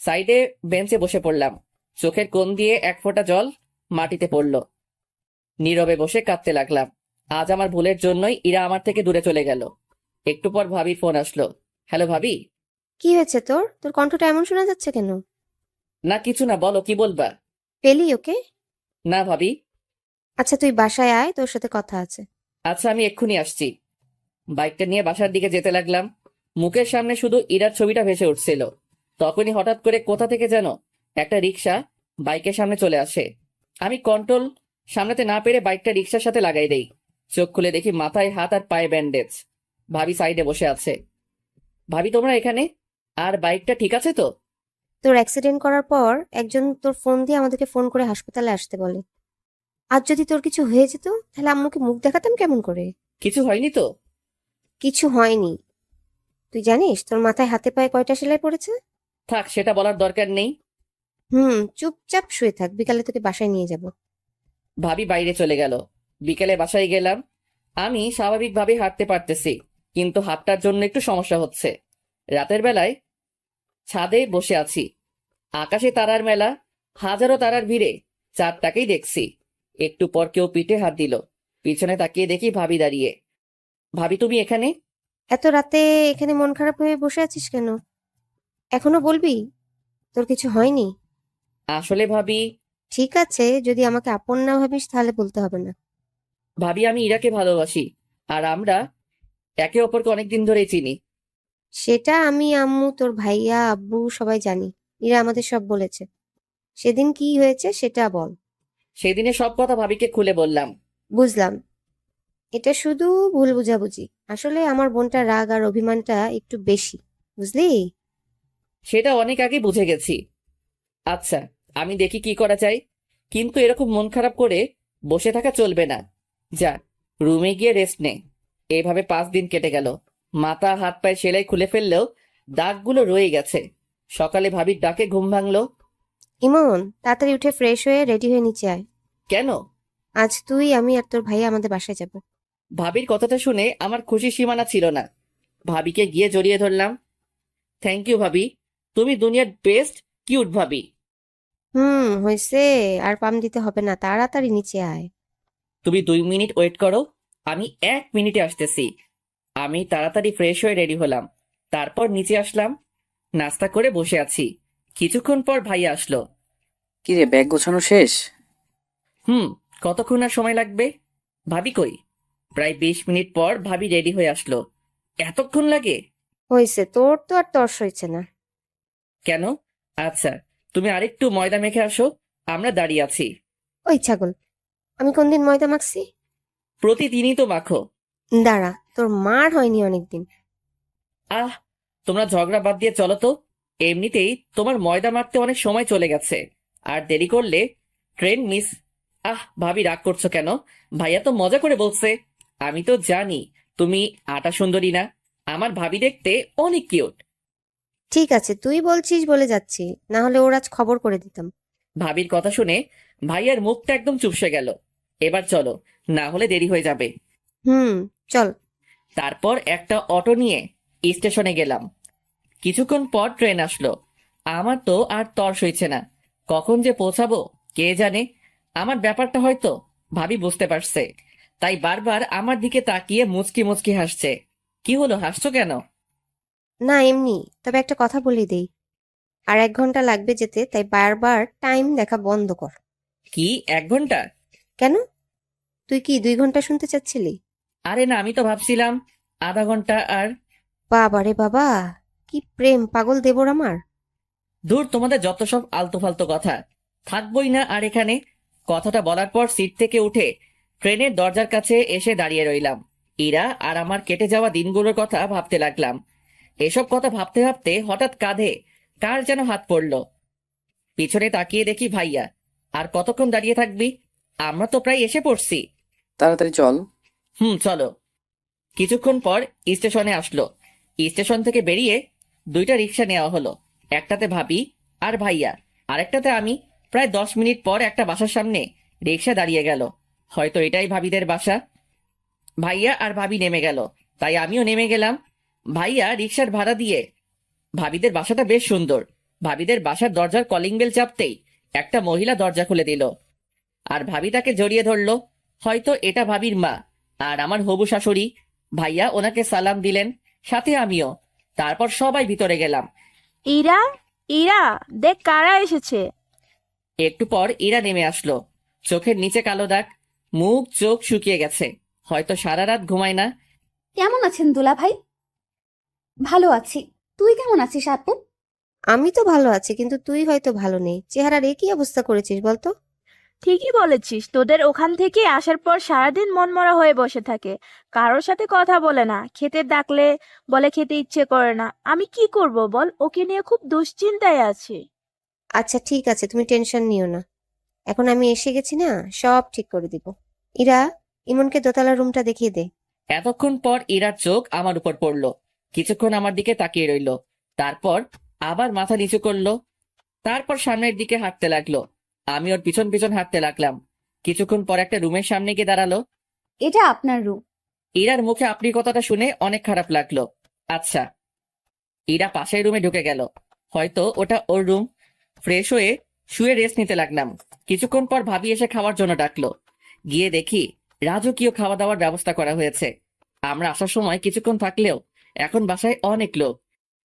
সাইডে বেঞ্চে বসে পড়লাম। চোখের কোণ দিয়ে এক ফোঁটা জল মাটিতে পড়ল। নীরবে বসে কাঁদতে লাগলাম। আজ আমার ভুলের জন্যই ইরা আমার থেকে দূরে চলে গেল। একটু পর ভাবির ফোন আসলো। হ্যালো ভাবি। কি হয়েছে তোর? তোর কণ্ঠটা এমন শোনা যাচ্ছে কেন? না কিছু না, বলো কি বলবা। পেলি ওকে? না ভাবি। আচ্ছা তুই বাসায় আয়, তোর সাথে কথা আছে। আচ্ছা আমি এক্ষুনি আসছি। বাইকটা নিয়ে বাসার দিকে যেতে লাগলাম। মুখের সামনে শুধু ইরার ছবিটা ভেসে উঠছিল। তখনই হঠাৎ করে কোথা থেকে যেন একটা রিক্সা বাইকের সামনে চলে আসে। আমি কন্ট্রোল সামলাতে না পেরে বাইকটা রিক্সার সাথে লাগাই দেই। চোখ খুলে দেখি মাথায় হাত আর পায়ে ব্যান্ডেজ। ভাবি সাইডে বসে আছে। ভাবি তোমরা এখানে? আর বাইকটা ঠিক আছে তো? তোর অ্যাক্সিডেন্ট করার পর একজন তোর ফোন দিয়ে আমাদেরকে ফোন করে হাসপাতালে আসতে বলে। আজ যদি তোর কিছু হয়ে যেত তাহলে আম্মুকে মুখ দেখাতাম কেমন করে? কিছু হয়নি তো? কিছু হয়নি। তুই জানিস তোর মাথায় হাতে পায়ে কয়টা সেলাই পড়েছে? থাক, সেটা বলার দরকার নেই। চুপচাপ শুয়ে থাক, বিকালে তোকে বাসায় নিয়ে যাব। ভাবি বাইরে চলে গেল। বিকেলে বাসায় গেলাম। আমি স্বাভাবিকভাবে হাঁটতে পারতেছি, কিন্তু হাঁটার জন্য একটু সমস্যা হচ্ছে। রাতের বেলায় ছাদে বসে আছি। আকাশে তারার মেলা, হাজারো তারার ভিড়ে চাঁদটাকেই দেখছি। একটু পর কেউ পিঠে হাত দিল। পিছনে তাকিয়ে দেখি ভাবি দাঁড়িয়ে। ভাবি তুমি এখানে? এত রাতে এখানে মন খারাপ হয়ে বসে আছিস কেন? এখনো বলবি তোর কিছু হয়নি? আসলে ভাবি, ঠিক আছে, যদি আমাকে আপন না ভাবিস তাহলে বলতে হবে না। ভাবি আমি ইরাকে ভালোবাসি, আর আমরা একে অপরকে অনেকদিন ধরেই চিনি। সেটা আমি, আম্মু, তোর ভাইয়া, আব্বু সবাই জানি। এরা আমাদের সব বলেছে। সেদিন কি হয়েছে সেটা বল। সেদিনে সব কথা ভাবিকে খুলে বললাম। বুঝলাম, এটা শুধু ভুল বুঝাবুঝি। আসলে আমার বোনটার রাগ আর অভিমানটা একটু বেশি, বুঝলি? সেটা অনেক আগে বুঝে গেছি। আচ্ছা, আমি দেখি কি করা যায়। কিন্তু এরকম মন খারাপ করে বসে থাকা চলবে না। যা, রুমে গিয়ে রেস্ট নে। এইভাবে 5 দিন কেটে গেল। মাথা হাত পায়ে সেলাই খুলে ফেললেও দাগগুলো রয়ে গেছে। সকালে ভাবির ডাকে ঘুম ভাঙলো। ইমন, তাড়াতাড়ি উঠে ফ্রেশ হয়ে রেডি হয়ে নিচে আয়। কেন? আজ তুই, আমি আর তোর ভাইয়া আমাদের বাসায় যাব। ভাবির কথাটা শুনে আমার খুশির সীমানা ছিল না। ভাবিকে গিয়ে জড়িয়ে ধরলাম। থ্যাংক ইউ ভাবি, তুমি দুনিয়ার বেস্ট কিউট ভাবি। হয়েছে, আর পাম দিতে হবে না, তাড়াতাড়ি নিচে আয়। তুমি 2 মিনিট ওয়েট করো, আমি 1 মিনিটে আসতেছি। আমি তাড়াতাড়ি ফ্রেশ হয়ে রেডি হলাম। তারপর নিচে আসলাম, নাস্তা করে বসে আছি। কিছুক্ষণ পর ভাইয়া আসলো। কি রে, ব্যাগ গোছানো শেষ? কতক্ষণ আর সময় লাগবে? ভাবি কই? প্রায় 20 মিনিট পর ভাবি রেডি হয়ে আসলো। এতক্ষণ লাগে? হয়েছে, তোর তো আর তর্স হয়েছে না। কেন? আচ্ছা, তুমি আরেকটু ময়দা মেখে আসো, আমরা দাঁড়িয়ে আছি। ওই ছাগল, আমি কোনদিন ময়দা মাখছি? প্রতিদিনই তো মাখো। দাঁড়া, তোর মার হয়নি অনেকদিন। আহ, তোমরা ঝগড়া বাদ দিয়ে চলো তো। এমনিতেই তোমার ময়দা মাখতে অনেক সময় চলে গেছে, আর দেরি করলে ট্রেন মিস। ভাবি রাগ করছো কেন? ভাইয়া তো মজা করে বলছে। আমি তো জানি তুমি আটা সুন্দরী না। আমার ভাবি দেখতে অনেক কিউট। ঠিক আছে, তুই বলছিস বলে যাচ্ছি, না হলে ওর আজ খবর করে দিতাম। ভাবির কথা শুনে ভাইয়ার মুখটা একদম চুপসে গেল। এবার চলো, না হলে দেরি হয়ে যাবে। চল। তারপর একটা অটো নিয়ে স্টেশনে গেলাম। কিছুক্ষণ পর ট্রেন আসলো। আমার তো আর তর সইছে না, কখন যে পৌঁছাবো কে জানে। আমার ব্যাপারটা হয়তো ভাবি বুঝতে পারছে, তাই বারবার আমার দিকে তাকিয়ে মুচকি মুচকি হাসছে। কি হলো, হাসছো কেন? না এমনি, তবে একটা কথা বলে দেই, আর 1 ঘন্টা লাগবে যেতে, তাই বারবার টাইম দেখা বন্ধ কর। কি 1 ঘন্টা? কেন, তুই কি 2 ঘন্টা শুনতে চাচ্ছিলি? আরে না, আমি তো ভাবছিলাম আধা ঘন্টা। আর বাবা রে বাবা, কি প্রেম পাগল দেবর আমার। দূর, তোমাদের যত সব আলতু ফালতু কথা। থাকবোই না আর এখানে। কথাটা বলার পর সিট থেকে উঠে ট্রেনের দরজার কাছে এসে দাঁড়িয়ে রইলাম। ইরা আর আমার কেটে যাওয়া দিনগুলোর কথা ভাবতে লাগলাম। এসব কথা ভাবতে ভাবতে হঠাৎ কাঁধে কার যেন হাত পড়ল। পিছনে তাকিয়ে দেখি ভাইয়া। আর কতক্ষণ দাঁড়িয়ে থাকবি? আমরা তো প্রায় এসে পড়ছি। তাড়াতাড়ি চল। চলো। কিছুক্ষণ পর স্টেশনে আসলো। স্টেশন থেকে বেরিয়ে 2টা রিক্সা নেওয়া হলো। একটাতে ভাবি আর ভাইয়া, আরেকটাতে আমি। প্রায় 10 মিনিট পর একটা বাসার সামনে রিক্সা দাঁড়িয়ে গেল। হয়তো এটাই ভাবিদের বাসা। ভাইয়া আর ভাবি নেমে গেল, তাই আমিও নেমে গেলাম। ভাইয়া রিক্সার ভাড়া দিয়ে। ভাবিদের বাসাটা বেশ সুন্দর। ভাবিদের বাসার দরজার কলিং বেল চাপতেই একটা মহিলা দরজা খুলে দিল, আর ভাবি তাকে জড়িয়ে ধরলো। হয়তো এটা ভাবির মা আর আমার হবু শাশুড়ি। ভাইয়া ওনাকে সালাম দিলেন, সাথে আমিও। তারপর সবাই ভিতরে গেলাম। ইরা, ইরা, দেখ কারা এসেছে। একটু পর ইরা নেমে আসলো। চোখের নিচে কালো দাগ, মুখ চোখ শুকিয়ে গেছে। হয়তো সারা রাত ঘুমায় না। কেমন আছেন দুলা ভাই? ভালো আছি, তুই কেমন আছিস আপু? আমি তো ভালো আছি, কিন্তু তুই হয়তো ভালো নেই। চেহারার এ কি অবস্থা করেছিস বলতো? ঠিকই বলেছিস, তোদের ওখান থেকে আসার পর সারাদিন মনমরা হয়ে বসে থাকে, কারোর সাথে কথা বলে না, খেতে ডাকলে বলে খেতে ইচ্ছে করে না। আমি কি করব বল, ওকে নিয়ে খুব দুশ্চিন্তায় আছি। আচ্ছা ঠিক আছে, তুমি টেনশন নিও না, এখন আমি এসে গেছি না, সব ঠিক করে দিব। ইরা, ইমনকে দোতলা রুমটা দেখিয়ে দে। এতক্ষণ পর ইরার চোখ আমার উপর পড়লো। কিছুক্ষণ আমার দিকে তাকিয়ে রইলো, তারপর আবার মাথা নিচু করলো। তারপর সামনের দিকে হাঁটতে লাগলো। আমি ওর পিছন পিছন হাঁটতে লাগলাম। কিছুক্ষণ পর একটা রুমের সামনে গিয়ে দাঁড়ালো। এটা আপনার রুম? ইরার মুখে আপনি কথাটা শুনে অনেক খারাপ লাগলো। আচ্ছা। ইরা পাশের রুমে ঢুকে গেল। হয়তো ওটা ওর রুম। ফ্রেশ হয়ে শুয়ে রেস্ট নিতে লাগলাম। কিছুক্ষণ পর ভাবি এসে খাওয়ার জন্য ডাকলো। গিয়ে দেখি রাজকীয় খাওয়া দাওয়ার ব্যবস্থা করা হয়েছে। আমরা আসার সময় কিছুক্ষণ থাকলেও এখন বাসায় অনেক লোক।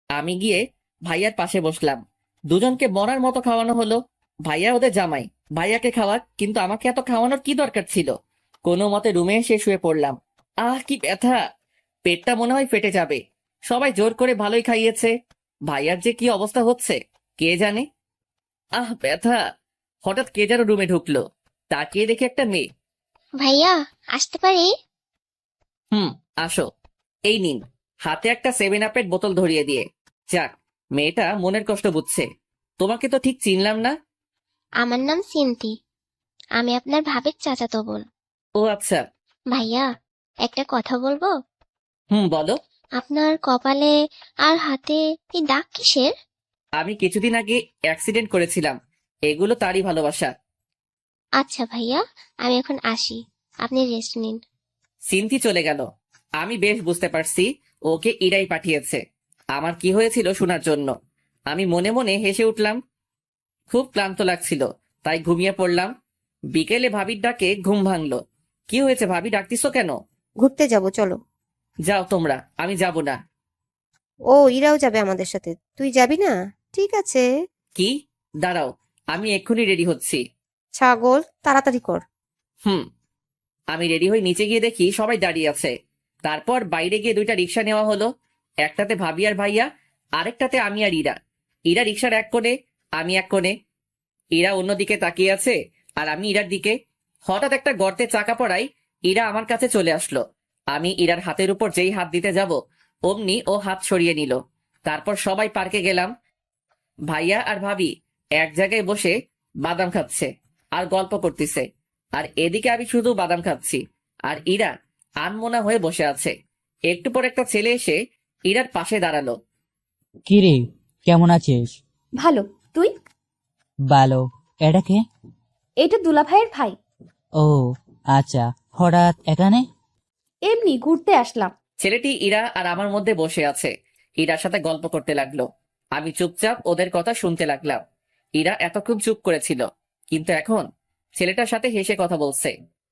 আমি গিয়ে ভাইয়ার পাশে বসলাম। দুজনকে মরার মতো খাওয়ানো হলো। ভাইয়া ওদের জামাই, ভাইয়াকে খাওয়াক, কিন্তু আমাকে এত খাওয়ানোর কি দরকার ছিল? কোনো মতে রুমে এসে শুয়ে পড়লাম। কি ব্যথা! পেটটা মনে হয় ফেটে যাবে। সবাই জোর করে ভালোই খাইয়েছে, ভাইয়ার যে কি অবস্থা হচ্ছে কে জানে। ব্যথা! হঠাৎ কে যেন রুমে ঢুকলো। তাকিয়ে দেখি একটা মেয়ে। ভাইয়া, আসতে পারি? আসো। এই নিন। হাতে একটা 7 আপের বোতল ধরিয়ে দিয়ে। যাক, মেয়েটা মনের কষ্ট বুঝছে। তোমাকে তো ঠিক চিনলাম না। আমার নাম সিনথি। আমি আপনার ভাবির চাচাতো বোন। ও আচ্ছা। ভাইয়া, একটা কথা বলবো? বলো। আপনার কপালে আর হাতে এই দাগ কিসের? আমি কিছুদিন আগে অ্যাক্সিডেন্ট করেছিলাম, এগুলো তারই ভালোবাসা। আচ্ছা ভাইয়া, আমি এখন আসি, আপনি রেস্ট নিন। সিনথি চলে গেল। আমি বেশ বুঝতে পারছি ওকে ইরাই পাঠিয়েছে আমার কি হয়েছিল শোনার জন্য। আমি মনে মনে হেসে উঠলাম। খুব ক্লান্ত লাগছিল, তাই ঘুমিয়ে পড়লাম। বিকেলে ভাবির ডাকে ঘুম ভাঙলো। কি হয়েছে ভাবি, ডাকতিছো কেন? ঘুরতে যাব, চলো। যাও তোমরা, আমি যাব না। ও, ইরাও যাবে আমাদের সাথে, তুই যাবি না? ঠিক আছে। কি? দাঁড়াও, আমি এক্ষুনি রেডি হচ্ছি। ছাগল, তাড়াতাড়ি কর। হুম। আমি রেডি হয়ে নিচে গিয়ে দেখি সবাই দাঁড়িয়ে আছে। তারপর বাইরে গিয়ে 2টা রিক্সা নেওয়া হলো। একটাতে ভাবি আর ভাইয়া, আরেকটাতে আমি আর ইরা। ইরা রিক্সার এক কোণে, আমি এক কোণে। ইরা অন্যদিকে তাকিয়ে আছে আর আমি ইরার দিকে। হঠাৎ একটা গর্তে চাকা পড়ায় ইরা আমার কাছে চলে আসলো। আমি ইরার হাতের উপর যেই হাত দিতে যাব অমনি ও হাত সরিয়ে নিল। তারপর সবাই পার্কে গেলাম। ভাইয়া আর ভাবি এক জায়গায় বসে বাদাম খাচ্ছে আর গল্প করতেছে, আর এদিকে আমি শুধু বাদাম খাচ্ছি আর ইরা আনমনা হয়ে বসে আছে। একটু পর একটা ছেলে এসে ইরার পাশে দাঁড়ালো। কিরে, কেমন আছিস? ভালো, তুই? ভালো। এটা কে? এটা দুলা ভাইয়ের ভাই। ও আচ্ছা, হঠাৎ এখানে? এমনি ঘুরতে আসলাম। ছেলেটি ইরা আর আমার মধ্যে বসে আছে, ইরার সাথে গল্প করতে লাগলো। আমি চুপচাপ ওদের কথা শুনতে লাগলাম। ইরা এতক্ষণ চুপ করেছিল, কিন্তু এখন ছেলেটার সাথে হেসে কথা বলছে।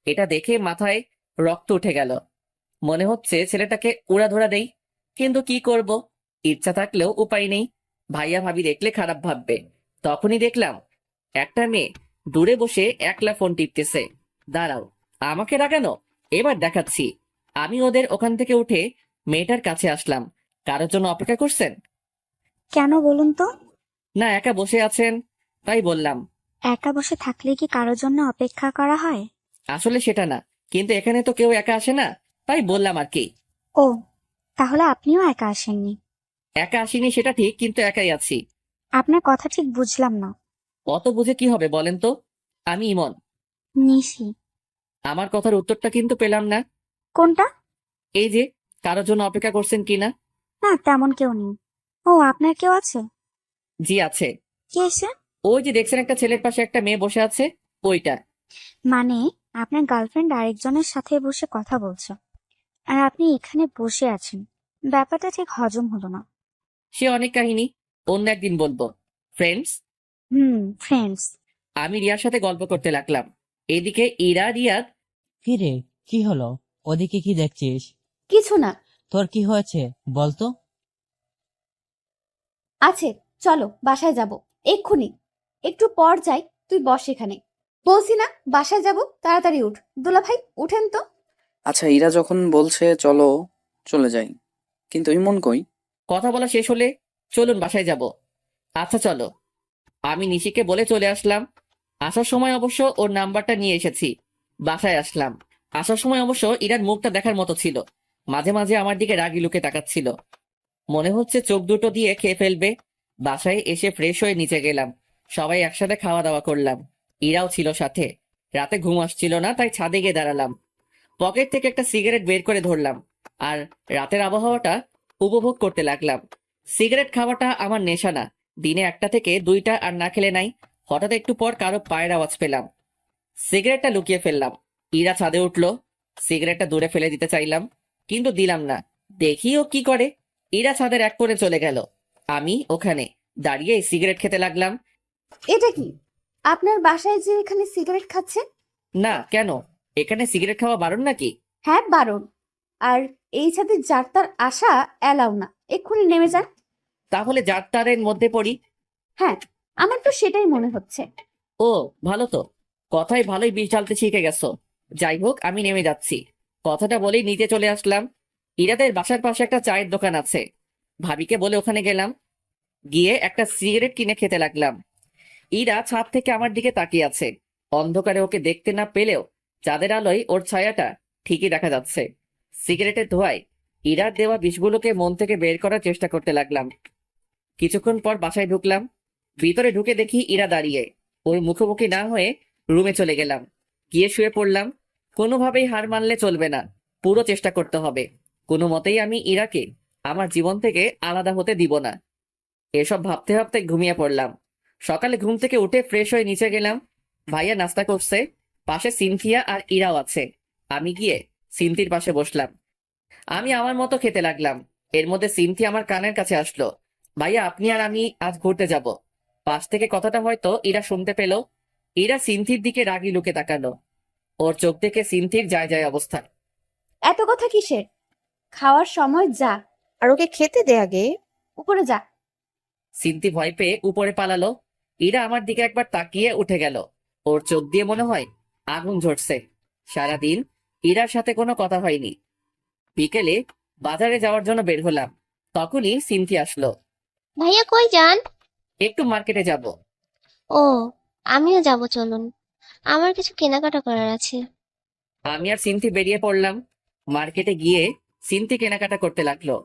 এটা দেখে মাথায় রক্ত উঠে গেল। মনে হচ্ছে ছেলেটাকে উড়াধরা দেই, কিন্তু কি করব, ইচ্ছা থাকলেও উপায় নেই। ভাইয়া ভাবি দেখলে খারাপ ভাববে। তখনই দেখলাম একটা মেয়ে দূরে বসে একলা ফোন টিপতেছে। দাঁড়াও, আমাকে রাগানো? এবার দেখাচ্ছি। আমি ওদের ওখান থেকে উঠে মেয়েটার কাছে আসলাম। কারোর জন্য অপেক্ষা করছেন? কেন বলুন তো? না, একা বসে আছেন তাই বললাম। একা বসে থাকলে কি কারোর জন্য অপেক্ষা করা হয়? আসলে সেটা না, কিন্তু এখানে তো কেউ একা আসে না, তাই বললাম আর কি। ও, তাহলে আপনিও একা আসেননি? একা আসিনি সেটা ঠিক, কিন্তু একাই আছি। আপনার কথা ঠিক বুঝলাম না। অত বুঝে কি হবে বলেন তো? আমি ইমন। নিশি। আমার কথার উত্তরটা কিন্তু পেলাম না। কোনটা? এই যে, কারোর জন্য অপেক্ষা করছেন কিনা। না, তেমন কেউ নেই। ও, আপনার কেউ আছে? জি আছে। কে এসে? ওই যে দেখছেন একটা ছেলের পাশে একটা মেয়ে বসে আছে, ওইটা। মানে আপনার গার্লফ্রেন্ড আরেকজনের সাথে বসে কথা বলছে, আর আপনি এখানে বসে আছেন? ব্যাপারটা ঠিক হজম হলো না। সে অনেক কাহিনী, অন্য একদিন বলবো। ফ্রেন্ডস। ফ্রেন্ডস। আমি রিয়ার সাথে গল্প করতে লাগলাম। এদিকে ইরা রিয়াদ। কিরে, কি হলো? ওদিকে কি দেখছিস? কিছু না। তোর কি হয়েছে বলতো? আছে, চলো বাসায় যাব এক্ষুনি। একটু পর যাই, তুই বস এখানে। বলছি না বাসায় যাব, তাড়াতাড়ি উঠ। দুলা ভাই উঠেন তো। আচ্ছা, ইরা যখন বলছে চলো, চলে যাই, কিন্তু ইমন কই? কথা বলা শেষ হলে চলুন বাসায় যাব। আচ্ছা চলো। আমি নিশিকে বলে চলে আসলাম। আসার সময় অবশ্য ওর নাম্বারটা নিয়ে এসেছি। বাসায় আসলাম। আসার সময় অবশ্য ইরার মুখটা দেখার মতো ছিল। মাঝে মাঝে আমার দিকে রাগি লুকে তাকাচ্ছিল। মনে হচ্ছে চোখ দুটো দিয়ে খেয়ে ফেলবে। বাসায় এসে ফ্রেশ হয়ে নিচে গেলাম। সবাই একসাথে খাওয়া দাওয়া করলাম। ইরাও ছিল সাথে। রাতে ঘুম আসছিল না, তাই ছাদে গিয়ে দাঁড়ালাম। পকেট থেকে একটা সিগারেট বের করে ধরলাম আর রাতের আবহাওয়াটা উপভোগ করতে লাগলাম। সিগারেট খাওয়াটা আমার নেশা না, দিনে 1টা থেকে 2টা আর না খেলে নাই। হঠাৎ একটু পর কারো পায়ের আওয়াজ পেলাম। সিগারেটটা লুকিয়ে ফেললাম। ইরা ছাদে উঠলো। সিগারেটটা দূরে ফেলে দিতে চাইলাম, কিন্তু দিলাম না। দেখি ও কি করে। ইরা ছাদের এক কোণে চলে গেল। আমি ওখানে দাঁড়িয়ে সিগারেট খেতে লাগলাম। এটা কি আপনার বাসায় যে এখানে সিগারেট খাচ্ছে? না, কেন? এখানে সিগারেট খাওয়া বারণ নাকি? হ্যাঁ বারণ। আর এই ছাদে যার তার আসা এলাও না, এক্ষুনি নেমে যান। তাহলে যার তারের মধ্যে পড়ি। হ্যাঁ, আমার তো সেটাই মনে হচ্ছে। ও ভালো তো, কথায় ভালোই বিষ ঢালতে শিখে গেছো। যাই হোক, আমি নেমে যাচ্ছি। কথাটা বলেই নিচে চলে আসলাম। ইরাদের বাসার পাশে একটা চায়ের দোকান আছে, ভাবিকে বলে ওখানে গেলাম। গিয়ে একটা সিগারেট কিনে খেতে লাগলাম। ইরা ছাদ থেকে আমার দিকে তাকিয়ে আছে। অন্ধকারে ওকে দেখতে না পেলেও চাঁদের আলোয় ওর ছায়াটা ঠিকই দেখা যাচ্ছে। সিগারেটের ধোঁয়ায় ইরার দেওয়া বিষগুলোকে মন থেকে বের করার চেষ্টা করতে লাগলাম। কিছুক্ষণ পর বাসায় ঢুকলাম। ভিতরে ঢুকে দেখি ইরা দাঁড়িয়ে। ওর মুখোমুখি না হয়ে রুমে চলে গেলাম, গিয়ে শুয়ে পড়লাম। কোনোভাবেই হার মানলে চলবে না, পুরো চেষ্টা করতে হবে। কোনো মতেই আমি ইরাকে আমার জীবন থেকে আলাদা হতে দিব না। এসব ভাবতে ভাবতে ঘুমিয়ে পড়লাম। সকালে ঘুম থেকে উঠে ফ্রেশ হয়ে নিচে গেলাম। ভাইয়া নাস্তা করছে, পাশে সিনথিয়া আর ইরাও আছে। আমি গিয়ে সিনথির পাশে বসলাম। আমি আমার মতো খেতে লাগলাম। এর মধ্যে সিনথি আমার কানের কাছে আসলো, ভাইয়া আপনি আর আমি আজ ঘুরতে যাব। পাশ থেকে কথাটা হয়তো ইরা শুনতে পেল। ইরা সিনথির দিকে রাগি লুকে তাকালো। ওর চোখ দেখে সিনথির যায় যায় অবস্থা। এত কথা কিসের? খাওয়ার সময় যা, আর ওকে খেতে দে আগে। উপরে যা। সিনথি ভয় পেয়ে উপরে পালালো। ইরা আমার দিকে একবার তাকিয়ে উঠে গেল। ওর চোখ দিয়ে মনে হয় আগুন ঝরছে। সারাদিন ইরার সাথে কোনো কথা হয়নি। বিকেলে বাজারে যাওয়ার জন্য বের হলাম, তখনই সিনথি আসলো। ভাইয়া কই যান? একটু মার্কেটে যাব। ও, আমিও যাব, চলুন। আমার কিছু কেনাকাটা করার আছে। আমি আর সিনথি বেরিয়ে পড়লাম। মার্কেটে গিয়ে সিনথি কেনাকাটা করতে লাগলো।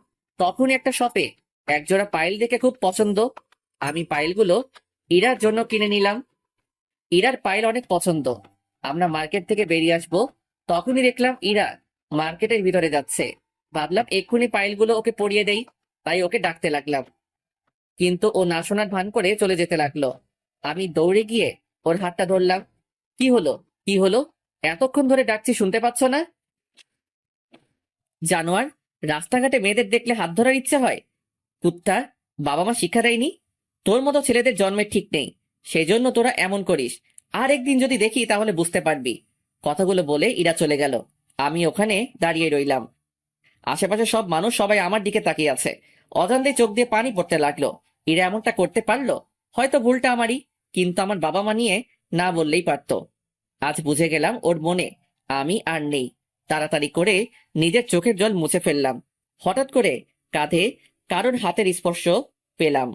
তখনই একটা শপে একজোড়া পাইল দেখে খুব পছন্দ। আমি পাইলগুলো ইরার জন্য কিনে নিলাম। ইরার পাইল অনেক পছন্দ। আমরা মার্কেট থেকে বেরিয়ে আসবো, তখনই দেখলাম ইরা মার্কেটের ভিতরে যাচ্ছে। ভাবলাম এক্ষুনি পাইলগুলো ওকে পরিয়ে দেই, তাই ওকে ডাকতে লাগলাম। কিন্তু ও না শোনার ভান করে চলে যেতে লাগলো। আমি দৌড়ে গিয়ে ওর হাতটা ধরলাম। কি হলো, কি হলো? এতক্ষণ ধরে ডাকছি, শুনতে পাচ্ছ না? জানোয়ার, রাস্তাঘাটে মেয়েদের দেখলে হাত ধরার ইচ্ছে হয়? কুত্তা, বাবা মা শিক্ষা দেয়নি? তোর মতো ছেলেদের জন্মের ঠিক নেই, সেজন্য তোরা এমন করিস। আর একদিন যদি দেখি তাহলে বুঝতে পারবি। কথাগুলো বলে ইরা চলে গেল। আমি ওখানে দাঁড়িয়ে রইলাম। আশেপাশে সব মানুষ সবাই আমার দিকে তাকিয়ে আছে। অজান্তে চোখ দিয়ে পানি পড়তে লাগলো। ইরা এমনটা করতে পারলো? হয়তো ভুলটা আমারই, কিন্তু আমার বাবা মা নিয়ে না বললেই পারতো। আজ বুঝে গেলাম ওর মনে আমি আর নেই। তাড়াতাড়ি করে নিজের চোখের জল মুছে ফেললাম। হঠাৎ করে কাঁধে কারোর হাতের স্পর্শ পেলাম।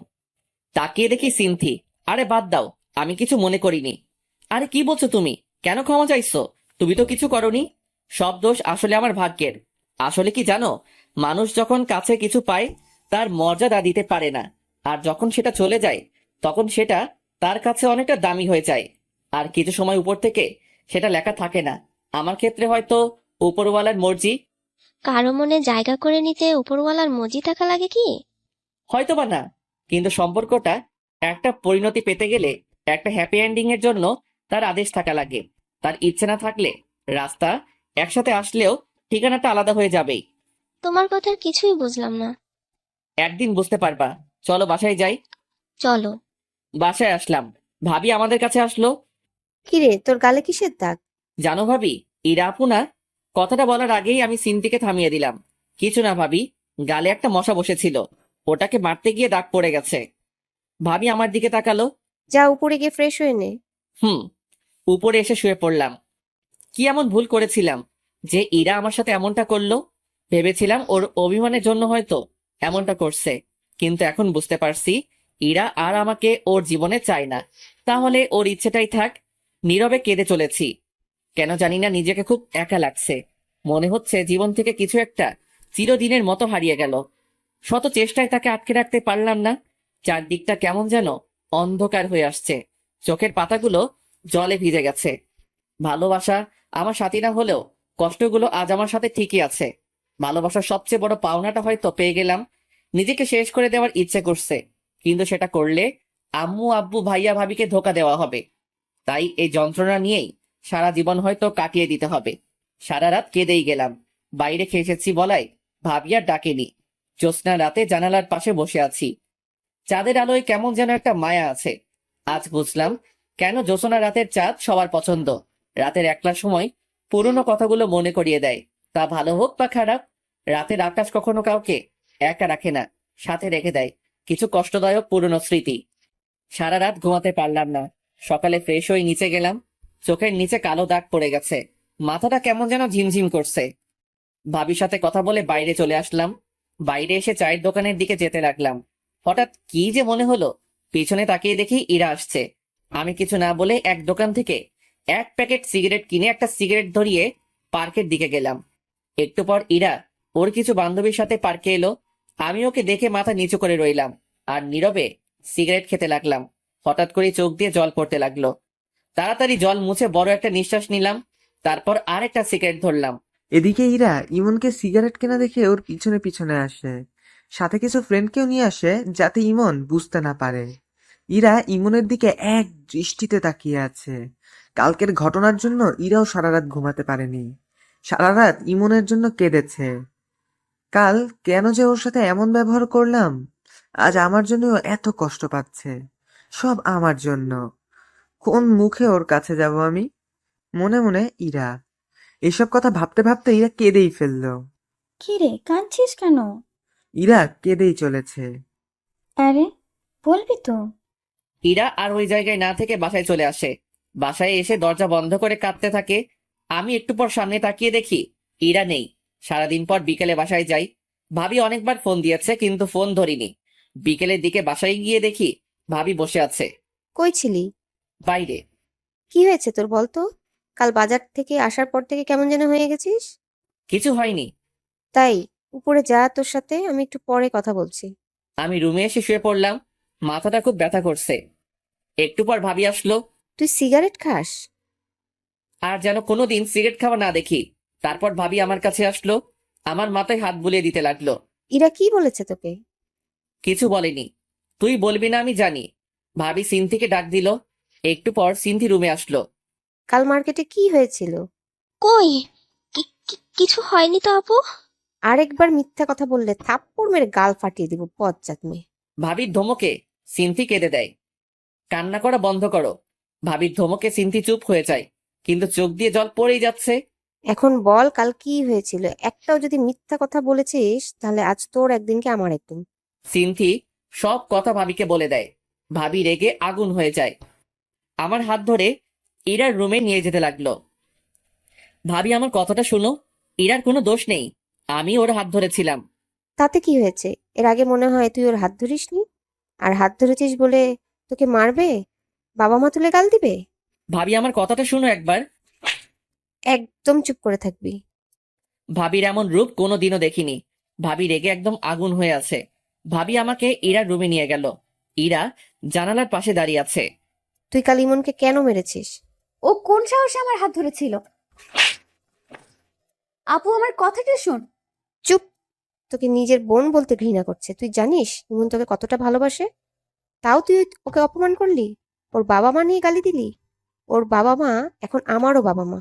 তাকিয়ে দেখি সিনথি। আরে বাদ দাও, আমি কিছু মনে করিনি। আরে কি বলছো তুমি? কেন ক্ষমা চাইছো? তুমি তো কিছু করনি। সব দোষ আসলে আমার ভাগ্যের। আসলে কি জানো, মানুষ যখন কাছে কিছু পায় তার মর্যাদা দিতে পারে না, আর যখন সেটা চলে যায় তখন সেটা তার কাছে অনেকটা দামি হয়ে যায়। আর কিছু সময় উপর থেকে সেটা লেখা থাকে না। আমার ক্ষেত্রে হয়তো উপরওয়ালার মর্জি। কারো মনে জায়গা করে নিতে উপরওয়ালার মর্জি থাকা লাগে কি? হয়তো বা না, কিন্তু সম্পর্কটা একটা পরিণতি পেতে গেলে, একটা হ্যাপি এন্ডিং এর জন্য তার আদেশ থাকা লাগে। তার ইচ্ছে না থাকলে রাস্তা একসাথে আসলেও ঠিকানাটা আলাদা হয়ে যাবেই। তোমার কথার কিছুই বুঝলাম না। একদিন বুঝতে পারবা। চলো বাসায় যাই। চলো। বাসায় আসলাম, ভাবি আমাদের কাছে আসলো। কিরে, তোর গালে কিসের দাগ? জানো ভাবি, ইরা আপু না? কথাটা বলার আগেই আমি সিনথিকে থামিয়ে দিলাম। কিছু না ভাবি, গালে একটা মশা বসেছিল, ওটাকে মারতে গিয়ে দাগ পড়ে গেছে। ভাবি আমার দিকে তাকালো। যা উপরে গিয়ে ফ্রেশ হয়ে নে। উপরে এসে শুয়ে পড়লাম। কি এমন ভুল করেছিলাম যে ইরা আমার সাথে এমনটা করলো? ভেবেছিলাম ওর অভিমানের জন্য হয়তো এমনটা করছে, কিন্তু এখন বুঝতে পারছি ইরা আর আমাকে ওর জীবনে চায় না। তাহলে ওর ইচ্ছেটাই থাক। নীরবে কেঁদে চলেছি। কেন জানি না নিজেকে খুব একা লাগছে। মনে হচ্ছে জীবন থেকে কিছু একটা চিরদিনের মতো হারিয়ে গেল। শত চেষ্টায় তাকে আটকে রাখতে পারলাম না। চারদিকটা কেমন যেন অন্ধকার হয়ে আসছে। চোখের পাতাগুলো জলে ভিজে গেছে। ভালোবাসা আমার সাথী না হলেও কষ্টগুলো আজ আমার সাথে ঠিকই আছে। ভালোবাসার সবচেয়ে বড় পাওনাটা হয়তো পেয়ে গেলাম। নিজেকে শেষ করে দেওয়ার ইচ্ছে করছে, কিন্তু সেটা করলে আম্মু আব্বু ভাইয়া ভাবিকে ধোকা দেওয়া হবে। তাই এই যন্ত্রণা নিয়েই সারা জীবন হয়তো কাটিয়ে দিতে হবে। সারা রাত কেঁদেই গেলাম। বাইরে খেয়ে এসেছি বলাই ভাবি আর ডাকেনি। জ্যোৎস্না রাতে জানালার পাশে বসে আছি। চাঁদের আলোয় কেমন যেন একটা মায়া আছে। আজ বুঝলাম কেন জ্যোৎস্না রাতের চাঁদ সবার পছন্দ। রাতের একলা সময় পুরনো কথাগুলো মনে করিয়ে দেয়। তা ভালো হোক বা খারাপ, রাতের আকাশ কখনো কাউকে একা রাখে না, সাথে রেখে দেয় কিছু কষ্টদায়ক পুরনো স্মৃতি। সারা রাত ঘুমাতে পারলাম না। সকালে ফ্রেশ হয়ে নিচে গেলাম। চোখের নিচে কালো দাগ পড়ে গেছে। মাথাটা কেমন যেন ঝিমঝিম করছে। ভাবির সাথে কথা বলে বাইরে চলে আসলাম। বাইরে এসে চায়ের দোকানের দিকে যেতে লাগলাম। হঠাৎ কি যে মনে হলো, পিছনে তাকিয়ে দেখি ইরা আসছে। আমি কিছু না বলে এক দোকান থেকে এক প্যাকেট সিগারেট কিনে একটা সিগারেট ধরিয়ে পার্কের দিকে গেলাম। একটু পর ইরা ওর কিছু বান্ধবীর সাথে পার্কে এলো। আমি ওকে দেখে মাথা নিচু করে রইলাম আর নীরবে সিগারেট খেতে লাগলাম। হঠাৎ করে চোখ দিয়ে জল পড়তে লাগলো। তাড়াতাড়ি জল মুছে বড় একটা নিঃশ্বাস নিলাম, তারপর আর একটা সিগারেট ধরলাম। এদিকে ইরা ইমনকে সিগারেট কেনা দেখে ওর পিছনে পিছনে আসে, সাথে কিছু ফ্রেন্ডকেও নিয়ে আসে যাতে ইমন বুঝতে না পারে। ইরা ইমনের দিকে এক দৃষ্টিতে তাকিয়ে আছে। কালকের ঘটনার জন্য ইরাও সারা রাত ঘুমাতে পারেনি, সারা রাত ইমনের জন্য কেঁদেছে। কাল কেন যে ওর সাথে এমন ব্যবহার করলাম, আজ আমার জন্য ও এত কষ্ট পাচ্ছে, সব আমার জন্য। কোন মুখে ওর কাছে যাব আমি? মনে মনে ইরা। এসব কথা ভাবতে ভাবতে ইরা কেঁদেই ফেললো। কি রে, কাঁদছিস কেন? ইরা কেঁদেই চলেছে। আরে বলবি তো? ইরা আর ওই জায়গায় না থেকে বাসায় চলে আসে। বাসায় এসে দরজা বন্ধ করে কাঁদতে থাকে। আমি একটু পর সামনে তাকিয়ে দেখি ইরা নেই। সারাদিন পর বিকেলে বাসায় যাই। ভাবি অনেকবার ফোন দিয়েছে কিন্তু ফোন ধরিনি। বিকেলের দিকে বাসায় গিয়ে দেখি ভাবি বসে আছে কই ছিলি? বাইরে। কি হয়েছে তোর বলতো? কাল বাজার থেকে আসার পর থেকে কেমন যেন হয়ে গেছিস। কিছু হয়নি। তাই উপরে যা, তোর সাথে আমি একটু পরে কথা বলছি। আমি রুমে এসে শুয়ে পড়লাম। মাথাটা খুব ব্যথা করছে। একটু পর ভাবি আসলো। তুই সিগারেট খাস? আর যেন কোনোদিন সিগারেট খাওয়া না দেখি। তারপর ভাবি আমার কাছে আসলো, আমার মাথায় হাত বুলিয়ে দিতে লাগলো। ইরা কি বলেছে তোকে? কিছু বলেনি। তুই বলবি না আমি জানি। ভাবি সিনথিকে ডাক দিল। একটু পর সিনথি রুমে আসলো। কাল মার্কেটে কি হয়েছিল? কই, কিছু হয়নি তো আপু। আরেকবার মিথ্যা কথা বললে থাপ্পড় মেরে গাল ফাটিয়ে দিব, বজ্জাত মেয়ে। ভাবির ধমকে সিনথি কেঁদে দেয়। কান্না করা বন্ধ করো। ভাবির ধমকে সিনথি চুপ হয়ে যায়, কিন্তু চোখ দিয়ে জল পড়েই যাচ্ছে। এখন বল কাল কি হয়েছিল? একটাও যদি মিথ্যা কথা বলেছিস তাহলে আজ তোর একদিন কি আমার একদিন। সিনথি সব কথা ভাবিকে বলে দেয়। ভাবি রেগে আগুন হয়ে যায়। আমার হাত ধরে ইরার রুমে নিয়ে যেতে লাগলো। ভাবি আমার কথাটা শুনো, ইরার কোনো দোষ নেই। আমি ওর হাত ধরেছিলাম। তাতে কি হয়েছে? এর আগে মনে হয় তুই ওর হাত ধরিসনি, আর হাত ধরেছিস বলে তোকে মারবে, বাবা মা তুলে গাল দিবে। ভাবি আমার কথাটা শুনো একবার। একদম চুপ করে থাকবি। ভাবির এমন রূপ কোনোদিনও দেখিনি। ভাবি রেগে একদম আগুন হয়ে আছে। ভাবি আমাকে ইরার রুমে নিয়ে গেল। ইরা জানালার পাশে দাঁড়িয়ে আছে। তুই কাল ইমনকে কেন মেরেছিস? ও কোন সাহসে আমার হাত ধরেছিল? আপু আমার কথাটা শোন। চুপ। তোকে নিজের বোন বলতে ঘৃণা করছে। তুই জানিস ইমন তোকে কতটা ভালোবাসে? তাও তুই ওকে অপমান করলি, ওর বাবা মা নিয়ে গালি দিলি। ওর বাবা মা এখন আমারও বাবা মা।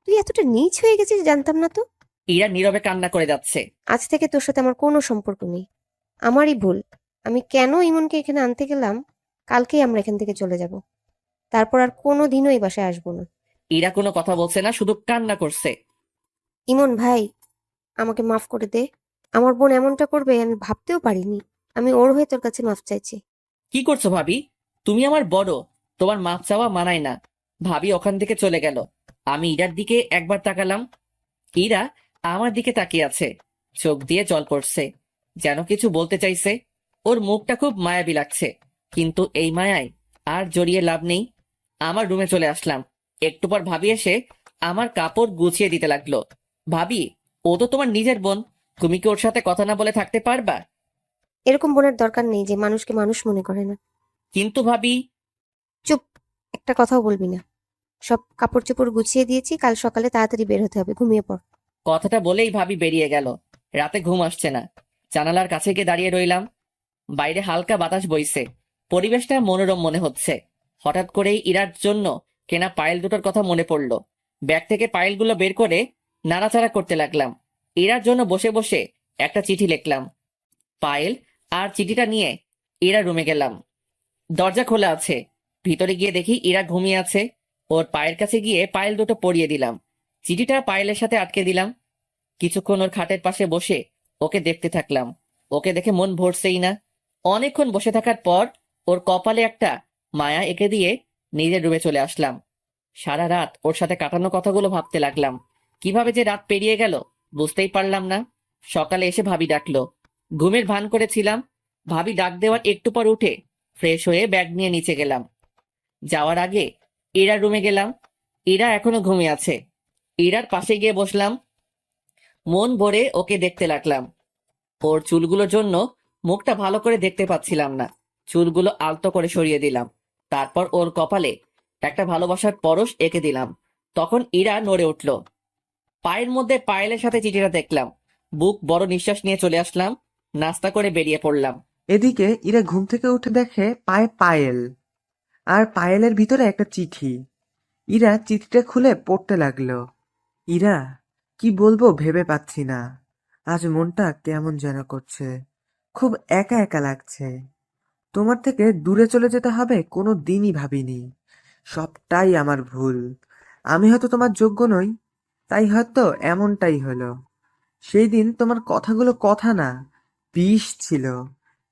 তুই এতটা নীচ হয়ে গেছিস জানতাম না তো। ইরা নীরবে কান্না করে যাচ্ছে। আজ থেকে তোর সাথে আমার কোনো সম্পর্ক নেই। আমারই ভুল। আমি কেন ইমনকে এখানে আনতে গেলাম, কালকেই আমরা এখান থেকে চলে যাব। তারপর আর কোনো দিনও এই বাসায় আসবো না। ইরা কোনো কথা বলছে না, শুধু কান্না করছে। ইমন ভাই, আমাকে মাফ করে দে। আমার বোন এমনটা করবে আমি ভাবতেও পারিনি। আমি ওর হয়ে তোর কাছে মাফ চাইছি। কি করছো ভাবি? তুমি আমার বড়, তোমার মাপ চাওয়া মানায় না। ভাবি ওখান থেকে চলে গেল। আমি ইরার দিকে একবার তাকালাম। ইরা আমার দিকে তাকিয়ে আছে, চোখ দিয়ে জল পড়ছে, যেন কিছু বলতে চাইছে। ওর মুখটা খুব মায়াবী লাগছে, কিন্তু এই মায়ায় আর জড়িয়ে লাভ নেই। আমার রুমে চলে আসলাম। একটু পর ভাবি এসে আমার কাপড় গুছিয়ে দিতে লাগলো। ভাবি, ও তো তোমার নিজের বোন, তুমি কি ওর সাথে কথা না বলে থাকতে পারবা? এরকম বোনের দরকার নেই যে মানুষকে মানুষ মনে করে না। কিন্তু ভাবি। চুপ, একটা কথাও বলবি না। সব কাপড় চোপড় গুছিয়ে দিয়েছি, কাল সকালে তাড়াতাড়ি বের হতে হবে। ঘুমিয়ে পড়। কথাটা বলেই ভাবি বেরিয়ে গেল। রাতে ঘুম আসছে না। জানালার কাছে গিয়ে দাঁড়িয়ে রইলাম। বাইরে হালকা বাতাস বইছে, পরিবেশটা মনোরম মনে হচ্ছে। হঠাৎ করেই ইরার জন্য কেনা পায়েল দুটোর কথা মনে পড়লো। ব্যাগ থেকে পায়েলগুলো বের করে নাড়াচাড়া করতে লাগলাম। ইরার জন্য বসে বসে একটা চিঠি লিখলাম। পায়েল আর চিঠিটা নিয়ে ইরা রুমে গেলাম। দরজা খোলা আছে। ভিতরে গিয়ে দেখি ইরা ঘুমিয়ে আছে। ওর পায়ের কাছে গিয়ে পায়েল দুটো পরিয়ে দিলাম। চিঠিটা পায়েলের সাথে আটকে দিলাম। কিছুক্ষণ ওর খাটের পাশে বসে ওকে দেখতে থাকলাম। ওকে দেখে মন ভরছেই না। অনেকক্ষণ বসে থাকার পর ওর কপালে একটা মায়া এঁকে দিয়ে নিজের রুমে চলে আসলাম। সারা রাত ওর সাথে কাটানো কথাগুলো ভাবতে লাগলাম। কিভাবে যে রাত পেরিয়ে গেল বুঝতেই পারলাম না। সকালে এসে ভাবি ডাকলো। ঘুমের ভান করেছিলাম। ভাবি ডাক দেওয়ার একটু পর উঠে ফ্রেশ হয়ে ব্যাগ নিয়ে নিচে গেলাম। যাওয়ার আগে ইরার রুমে গেলাম। ইরা এখনো ঘুমিয়ে আছে। ইরার পাশে গিয়ে বসলাম। মন ভরে ওকে দেখতে লাগলাম। ওর চুলগুলোর জন্য মুখটা ভালো করে দেখতে পাচ্ছিলাম না। চুলগুলো আলতো করে সরিয়ে দিলাম। তারপর ওর কপালে একটা ভালোবাসার পরশ এঁকে দিলাম। তখন ইরা নড়ে উঠল। পায়ের মধ্যে পায়েলের সাথে চিঠিটা দেখলাম। বুক বড় নিঃশ্বাস নিয়ে চলে আসলাম। নাস্তা করে বেরিয়ে পড়লাম। এদিকে ইরা ঘুম থেকে উঠে দেখে পায়ে পায়েল, আর পায়েলের ভিতরে একটা চিঠি। ইরা চিঠিটা খুলে পড়তে লাগলো। ইরা, কি বলবো ভেবে পাচ্ছি না। আজ মনটা কেমন যেন করছে, খুব একা একা লাগছে। তোমার থেকে দূরে চলে যেতে হবে কোনো দিনই ভাবিনি। সবটাই আমার ভুল। আমি হয়তো তোমার যোগ্য নই, তাই হয়তো এমনটাই হলো। সেই দিন তোমার কথাগুলো কথা না, বিষ ছিল,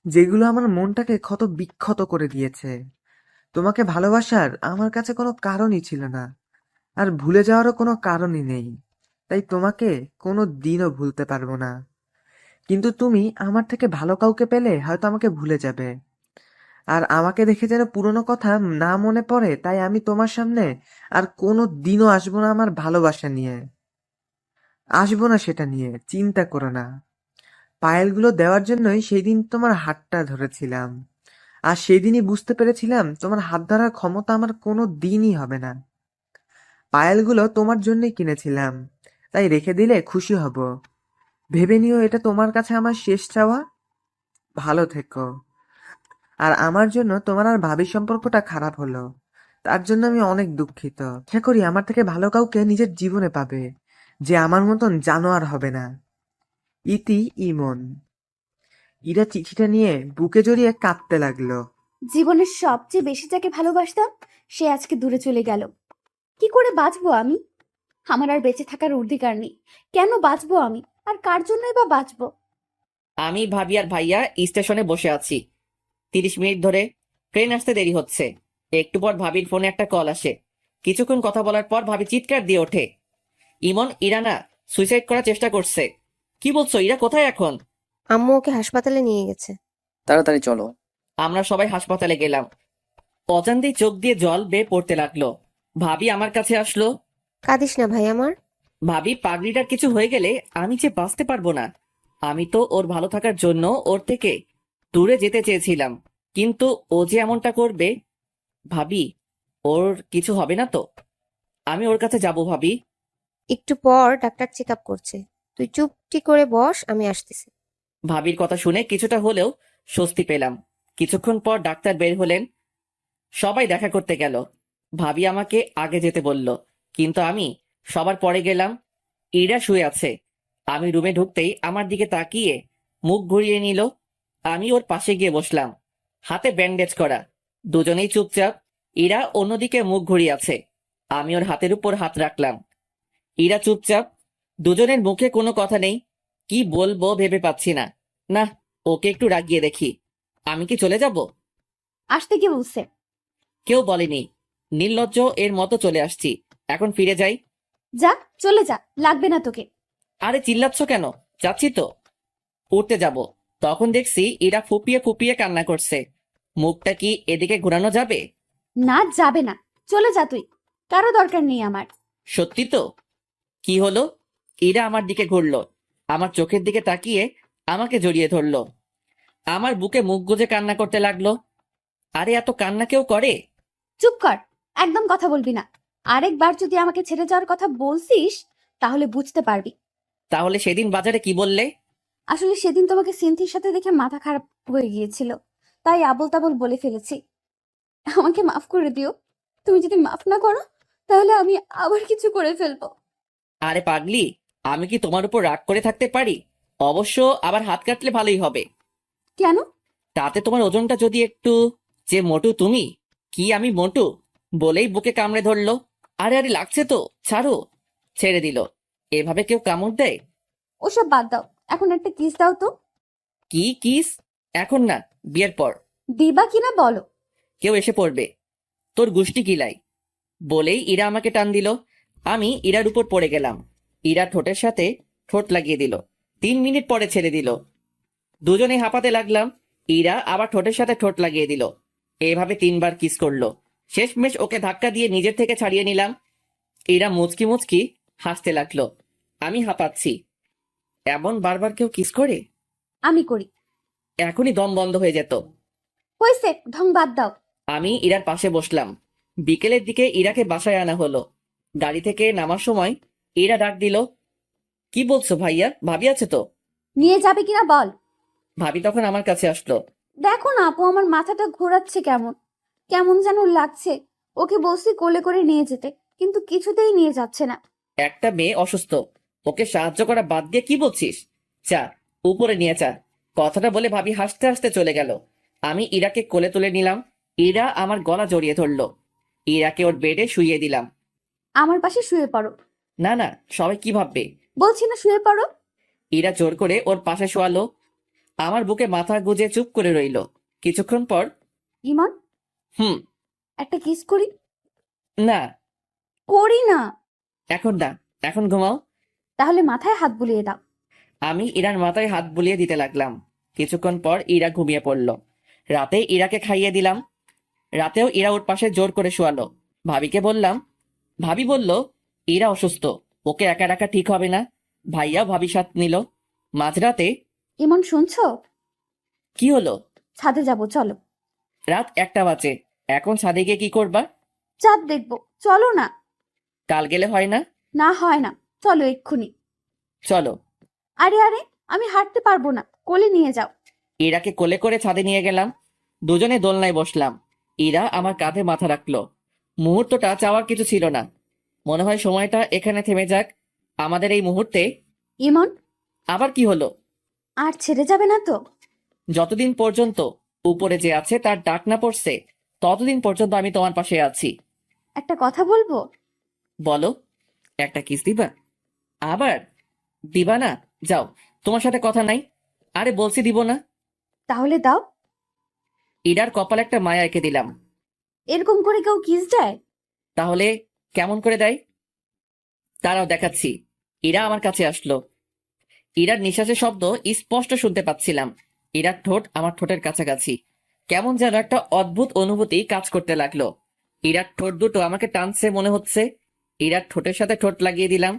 যেগুলো আমার মনটাকে ক্ষত বিক্ষত করে দিয়েছে। তোমাকে ভালোবাসার আমার কাছে কোনো কারণই ছিল না, আর ভুলে যাওয়ারও কোনো কারণই নেই। তাই তোমাকে কোনো দিনও ভুলতে পারবো না। কিন্তু তুমি আমার থেকে ভালো কাউকে পেলে হয়তো আমাকে ভুলে যাবে। আর আমাকে দেখে যেন পুরনো কথা না মনে পড়ে, তাই আমি তোমার সামনে আর কোনো দিনও আসবো না আমার ভালোবাসা নিয়ে। আসবো না সেটা নিয়ে, চিন্তা করো না। পায়েলগুলো দেওয়ার জন্যই সেই দিন তোমার হাতটা ধরেছিলাম। আর সেদিনই বুঝতে পেরেছিলাম তোমার হাত ধরার ক্ষমতা আমার কোনো দিনই হবে না। পায়েলগুলো তোমার জন্যই কিনেছিলাম, তাই রেখে দিলে খুশি হব। ভেবে নিও এটা তোমার কাছে আমার শেষ চাওয়া। ভালো থেকো। আর আমার জন্য তোমার আর ভাবির সম্পর্কটা খারাপ হলো, তার জন্য আমি অনেক দুঃখিত। আশা করি আমার থেকে ভালো কাউকে নিজের জীবনে পাবে, যে আমার মতন জানোয়ার হবে না। ইতি ইমন। ইরা চিঠিটা নিয়ে বুকে জড়িয়ে কাঁদতে লাগলো। জীবনের সবচেয়ে বেশি যাকে ভালোবাসতাম সে আজকে দূরে চলে গেল। কি করে বাঁচবো আমি? আমার আর বেঁচে থাকার অধিকার নেই। কেন বাঁচবো আমি? আর কার জন্যই বা বাঁচবো? আমি, ভাবি আর ভাইয়া স্টেশনে বসে আছি। 30 মিনিট ধরে ট্রেন আসতে দেরি হচ্ছে। একটু পর ভাবির ফোনে একটা কল আসে। কিছুক্ষণ কথা বলার পর ভাবি চিৎকার দিয়ে ওঠে, ইমন ইরানা সুইসাইড করার চেষ্টা করছে। কি বলছো? ইরা কোথায় এখন? আম্মু ওকে হাসপাতালে নিয়ে গেছে। তাড়াতাড়ি চলো। আমরা সবাই হাসপাতালে গেলাম। অজান্তেই চোখ দিয়ে জল বেয়ে পড়তে লাগলো। ভাবি আমার কাছে আসলো। কাঁদিস না ভাই আমার। ভাবি, পাগড়িটার কিছু হয়ে গেলে আমি যে বাঁচতে পারবো না। আমি তো ওর ভালো থাকার জন্য ওর থেকে দূরে যেতে চেয়েছিলাম, কিন্তু ও যে এমনটা করবে। ভাবি, ওর কিছু হবে না তো? আমি ওর কাছে যাব ভাবি। একটু পর ডাক্তার চেক আপ করছে, তুই চুপটি করে বস, আমি আসতেছি। ভাবির কথা শুনে কিছুটা হলেও স্বস্তি পেলাম। কিছুক্ষণ পর ডাক্তার বের হলেন। সবাই দেখা করতে গেল। ভাবি আমাকে আগে যেতে বলল, কিন্তু আমি সবার পরে গেলাম। ইরা শুয়ে আছে। আমি রুমে ঢুকতেই আমার দিকে তাকিয়ে মুখ ঘুরিয়ে নিল। আমি ওর পাশে গিয়ে বসলাম। হাতে ব্যান্ডেজ করা। দুজনেই চুপচাপ। ইরা অন্যদিকে মুখ ঘুরিয়ে আছে। আমি ওর হাতের উপর হাত রাখলাম। ইরা চুপচাপ। দুজনের মুখে কোনো কথা নেই। কি বলবো ভেবে পাচ্ছি না। না, ওকে একটু রাগিয়ে দেখি। আমি কি চলে যাব? আসতে কি বলছে? কেউ বলেনি। নির্লজ্জ এর মতো চলে আসছি। এখন ফিরে যাই। যা, চলে যা, লাগবে না তোকে। আরে চিল্লাচ্ছ কেন? যাচ্ছি তো। উঠতে যাব, তখন দেখছি ইরা ফুপিয়ে ফুপিয়ে কান্না করছে। মুখটা কি এদিকে ঘোরানো যাবে? না, যাবে না। চলে যা তুই, কারো দরকার নেই আমার। সত্যি তো? কি হলো? ইরা আমার দিকে ঘুরলো। আমার চোখের দিকে তাকিয়ে আমাকে জড়িয়ে ধরলো। আমার বুকে মুখ গুজে কান্না করতে লাগলো। আরে এত কান্না কেউ করে? চুপ কর, একদম কথা বলবি না। আরেকবার যদি আমাকে ছেড়ে যাওয়ার কথা বলছিস তাহলে বুঝতে পারবি। তাহলে সেদিন বাজারে কি বললে? আসলে সেদিন তোমাকে সিনথির সাথে দেখে মাথা খারাপ হয়ে গিয়েছিল, তাই আবোল তাবোল বলে ফেলেছি। আমাকে মাফ করে দিও। তুমি যদি মাফ না করো তাহলে আমি আবার কিছু করে ফেলবো। আরে পাগলি, আমি কি তোমার উপর রাগ করে থাকতে পারি? অবশ্য আবার হাত কাটলে ভালোই হবে। কেন? তাতে তোমার ওজনটা যদি একটু। যে মোটু তুমি। কি আমি মোটু? বলেই বুকে কামড়ে ধরলো। আরে আরে লাগছে তো, ছাড়ো। ছেড়ে দিল। এভাবে কেউ কামড় দেয়? ওসব বাদ দাও, এখন একটা কিস দাও তো। কি কিস? এখন না, বিয়ের পর। দিবা কিনা বলো। কেউ এসে পড়বে। তোর গুষ্টি কিলাই। বলেই ইরা আমাকে টান দিল। আমি ইরার উপর পড়ে গেলাম। ইরা ঠোঁটের সাথে ঠোঁট লাগিয়ে দিল। 3 মিনিট পরে ছেড়ে দিল। দুজনে হাঁপাতে লাগলাম। ইরা আবার ঠোঁটের সাথে ঠোঁট লাগিয়ে দিল। এভাবে 3 বার কিস করলো। শেষমেশ ওকে ধাক্কা দিয়ে নিজের থেকে ছাড়িয়ে নিলাম। ইরা মুচকি মুচকি হাসতে লাগলো। আমি হাঁপাচ্ছি। এমন বারবার কেউ কিস করে? আমি করি। এখনই দম বন্ধ হয়ে যেত। হয়েছে, ঢং বাদ দাও। আমি ইরার পাশে বসলাম। বিকেলের দিকে ইরাকে বাসায় আনা হলো। গাড়ি থেকে নামার সময় ইরা ডাক দিল, কি বলছো ভাইয়া, ভাবি আছে তো? নিয়ে যাবে কিনা বল। ভাবি তখন আমার কাছে আসলো। দেখো না আপু, আমার মাথাটা ঘোরাচ্ছে, কেমন কেমন যেন লাগছে। ওকে বলছি কোলে করে নিয়ে যেতে, কিন্তু কিছুতেই নিয়ে যাচ্ছে না। একটা মেয়ে অসুস্থ, ওকে সাহায্য করা বাদ দিয়ে কি বলছিস? চা, উপরে নিয়ে চা। কথাটা বলে ভাবি হাসতে হাসতে চলে গেল। আমি ইরাকে কোলে তুলে নিলাম। ইরা আমার গলা জড়িয়ে ধরলো। ইরাকে ওর বেডে শুইয়ে দিলাম। আমার পাশে শুয়ে পড়ো। না না, সবাই কি ভাববে? বলছি না শুয়ে পড়ো। ইরা জোর করে ওর পাশে শোয়ালো। আমার বুকে মাথা গুজে চুপ করে রইলো। কিছুক্ষণ পর, ইমন, হুম। একটা কিস করি। না, করি না। এখন না, এখন ঘুমাও। তাহলে মাথায় হাত বুলিয়ে দাও। আমি ইরার মাথায় হাত বুলিয়ে দিতে লাগলাম। কিছুক্ষণ পর ইরা ঘুমিয়ে পড়ল। রাতে ইরাকে খাইয়ে দিলাম। রাতেও ইরা ওর পাশে জোর করে শোয়ালো। ভাবিকে বললাম। ভাবি বলল, ইরা অসুস্থ, ওকে একা রাখা ঠিক হবে না। ভাইয়া ভাবি সাথ নিল। মাঝরাতে, ইমন শুনছো? কি হলো? ছাদে যাব, চলো। রাত 1টা বাজে, এখন ছাদে গিয়ে কি করবা? চাঁদ দেখবো, চলো না। কাল গেলে হয় না? না হয় না, চলো এক্ষুনি। চলো। আরে আরে, আমি হাঁটতে পারবো না, কোলে নিয়ে যাও। ইরাকে কোলে করে ছাদে নিয়ে গেলাম। দুজনে দোলনায় বসলাম। ইরা আমার কাঁধে মাথা রাখলো। মুহূর্তটা চাওয়ার কিছু ছিল না। মনে হয় সময়টা এখানে থেমে যাক। আমাদের এই মুহূর্তে। ইমন, আবার কি হলো? আর ছেড়ে যাবে না তো? যতদিন পর্যন্ত উপরে যে আছে তার ডাক না পড়ছে, ততদিন পর্যন্ত আমি তোমার পাশে আছি। একটা কথা বলবো। বলো। একটা কিস দিবা? আবার দিবা না? যাও, তোমার সাথে কথা নাই। আরে বলছি দিব না। তাহলে দাও। ইরার কপালে একটা মায়া এঁকে দিলাম। এরকম করে কেউ কিস দেয়? তাহলে কেমন করে দেয়? তারাও দেখাচ্ছি। ইরা আমার কাছে আসলো। ইরার নিঃশ্বাসের শব্দ স্পষ্ট শুনতে পাচ্ছিলাম। ইরার ঠোঁট আমার ঠোঁটের কাছাকাছি। কেমন যেন একটা অদ্ভুত অনুভূতি কাজ করতে লাগলো। ইরার ঠোঁট দুটো আমাকে টানছে মনে হচ্ছে। ইরার ঠোঁটের সাথে ঠোঁট লাগিয়ে দিলাম।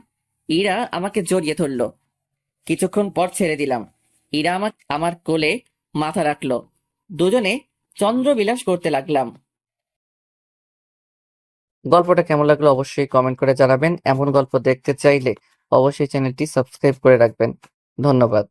ইরা আমাকে জড়িয়ে ধরলো। কিছুক্ষণ পর ছেড়ে দিলাম। ইরা আমার কোলে মাথা রাখলো। দুজনে চন্দ্রবিলাস করতে লাগলাম। গল্পটা কেমন লাগলো অবশ্যই কমেন্ট করে জানাবেন। এমন গল্প দেখতে চাইলে অবশ্যই চ্যানেলটি সাবস্ক্রাইব করে রাখবেন। ধন্যবাদ।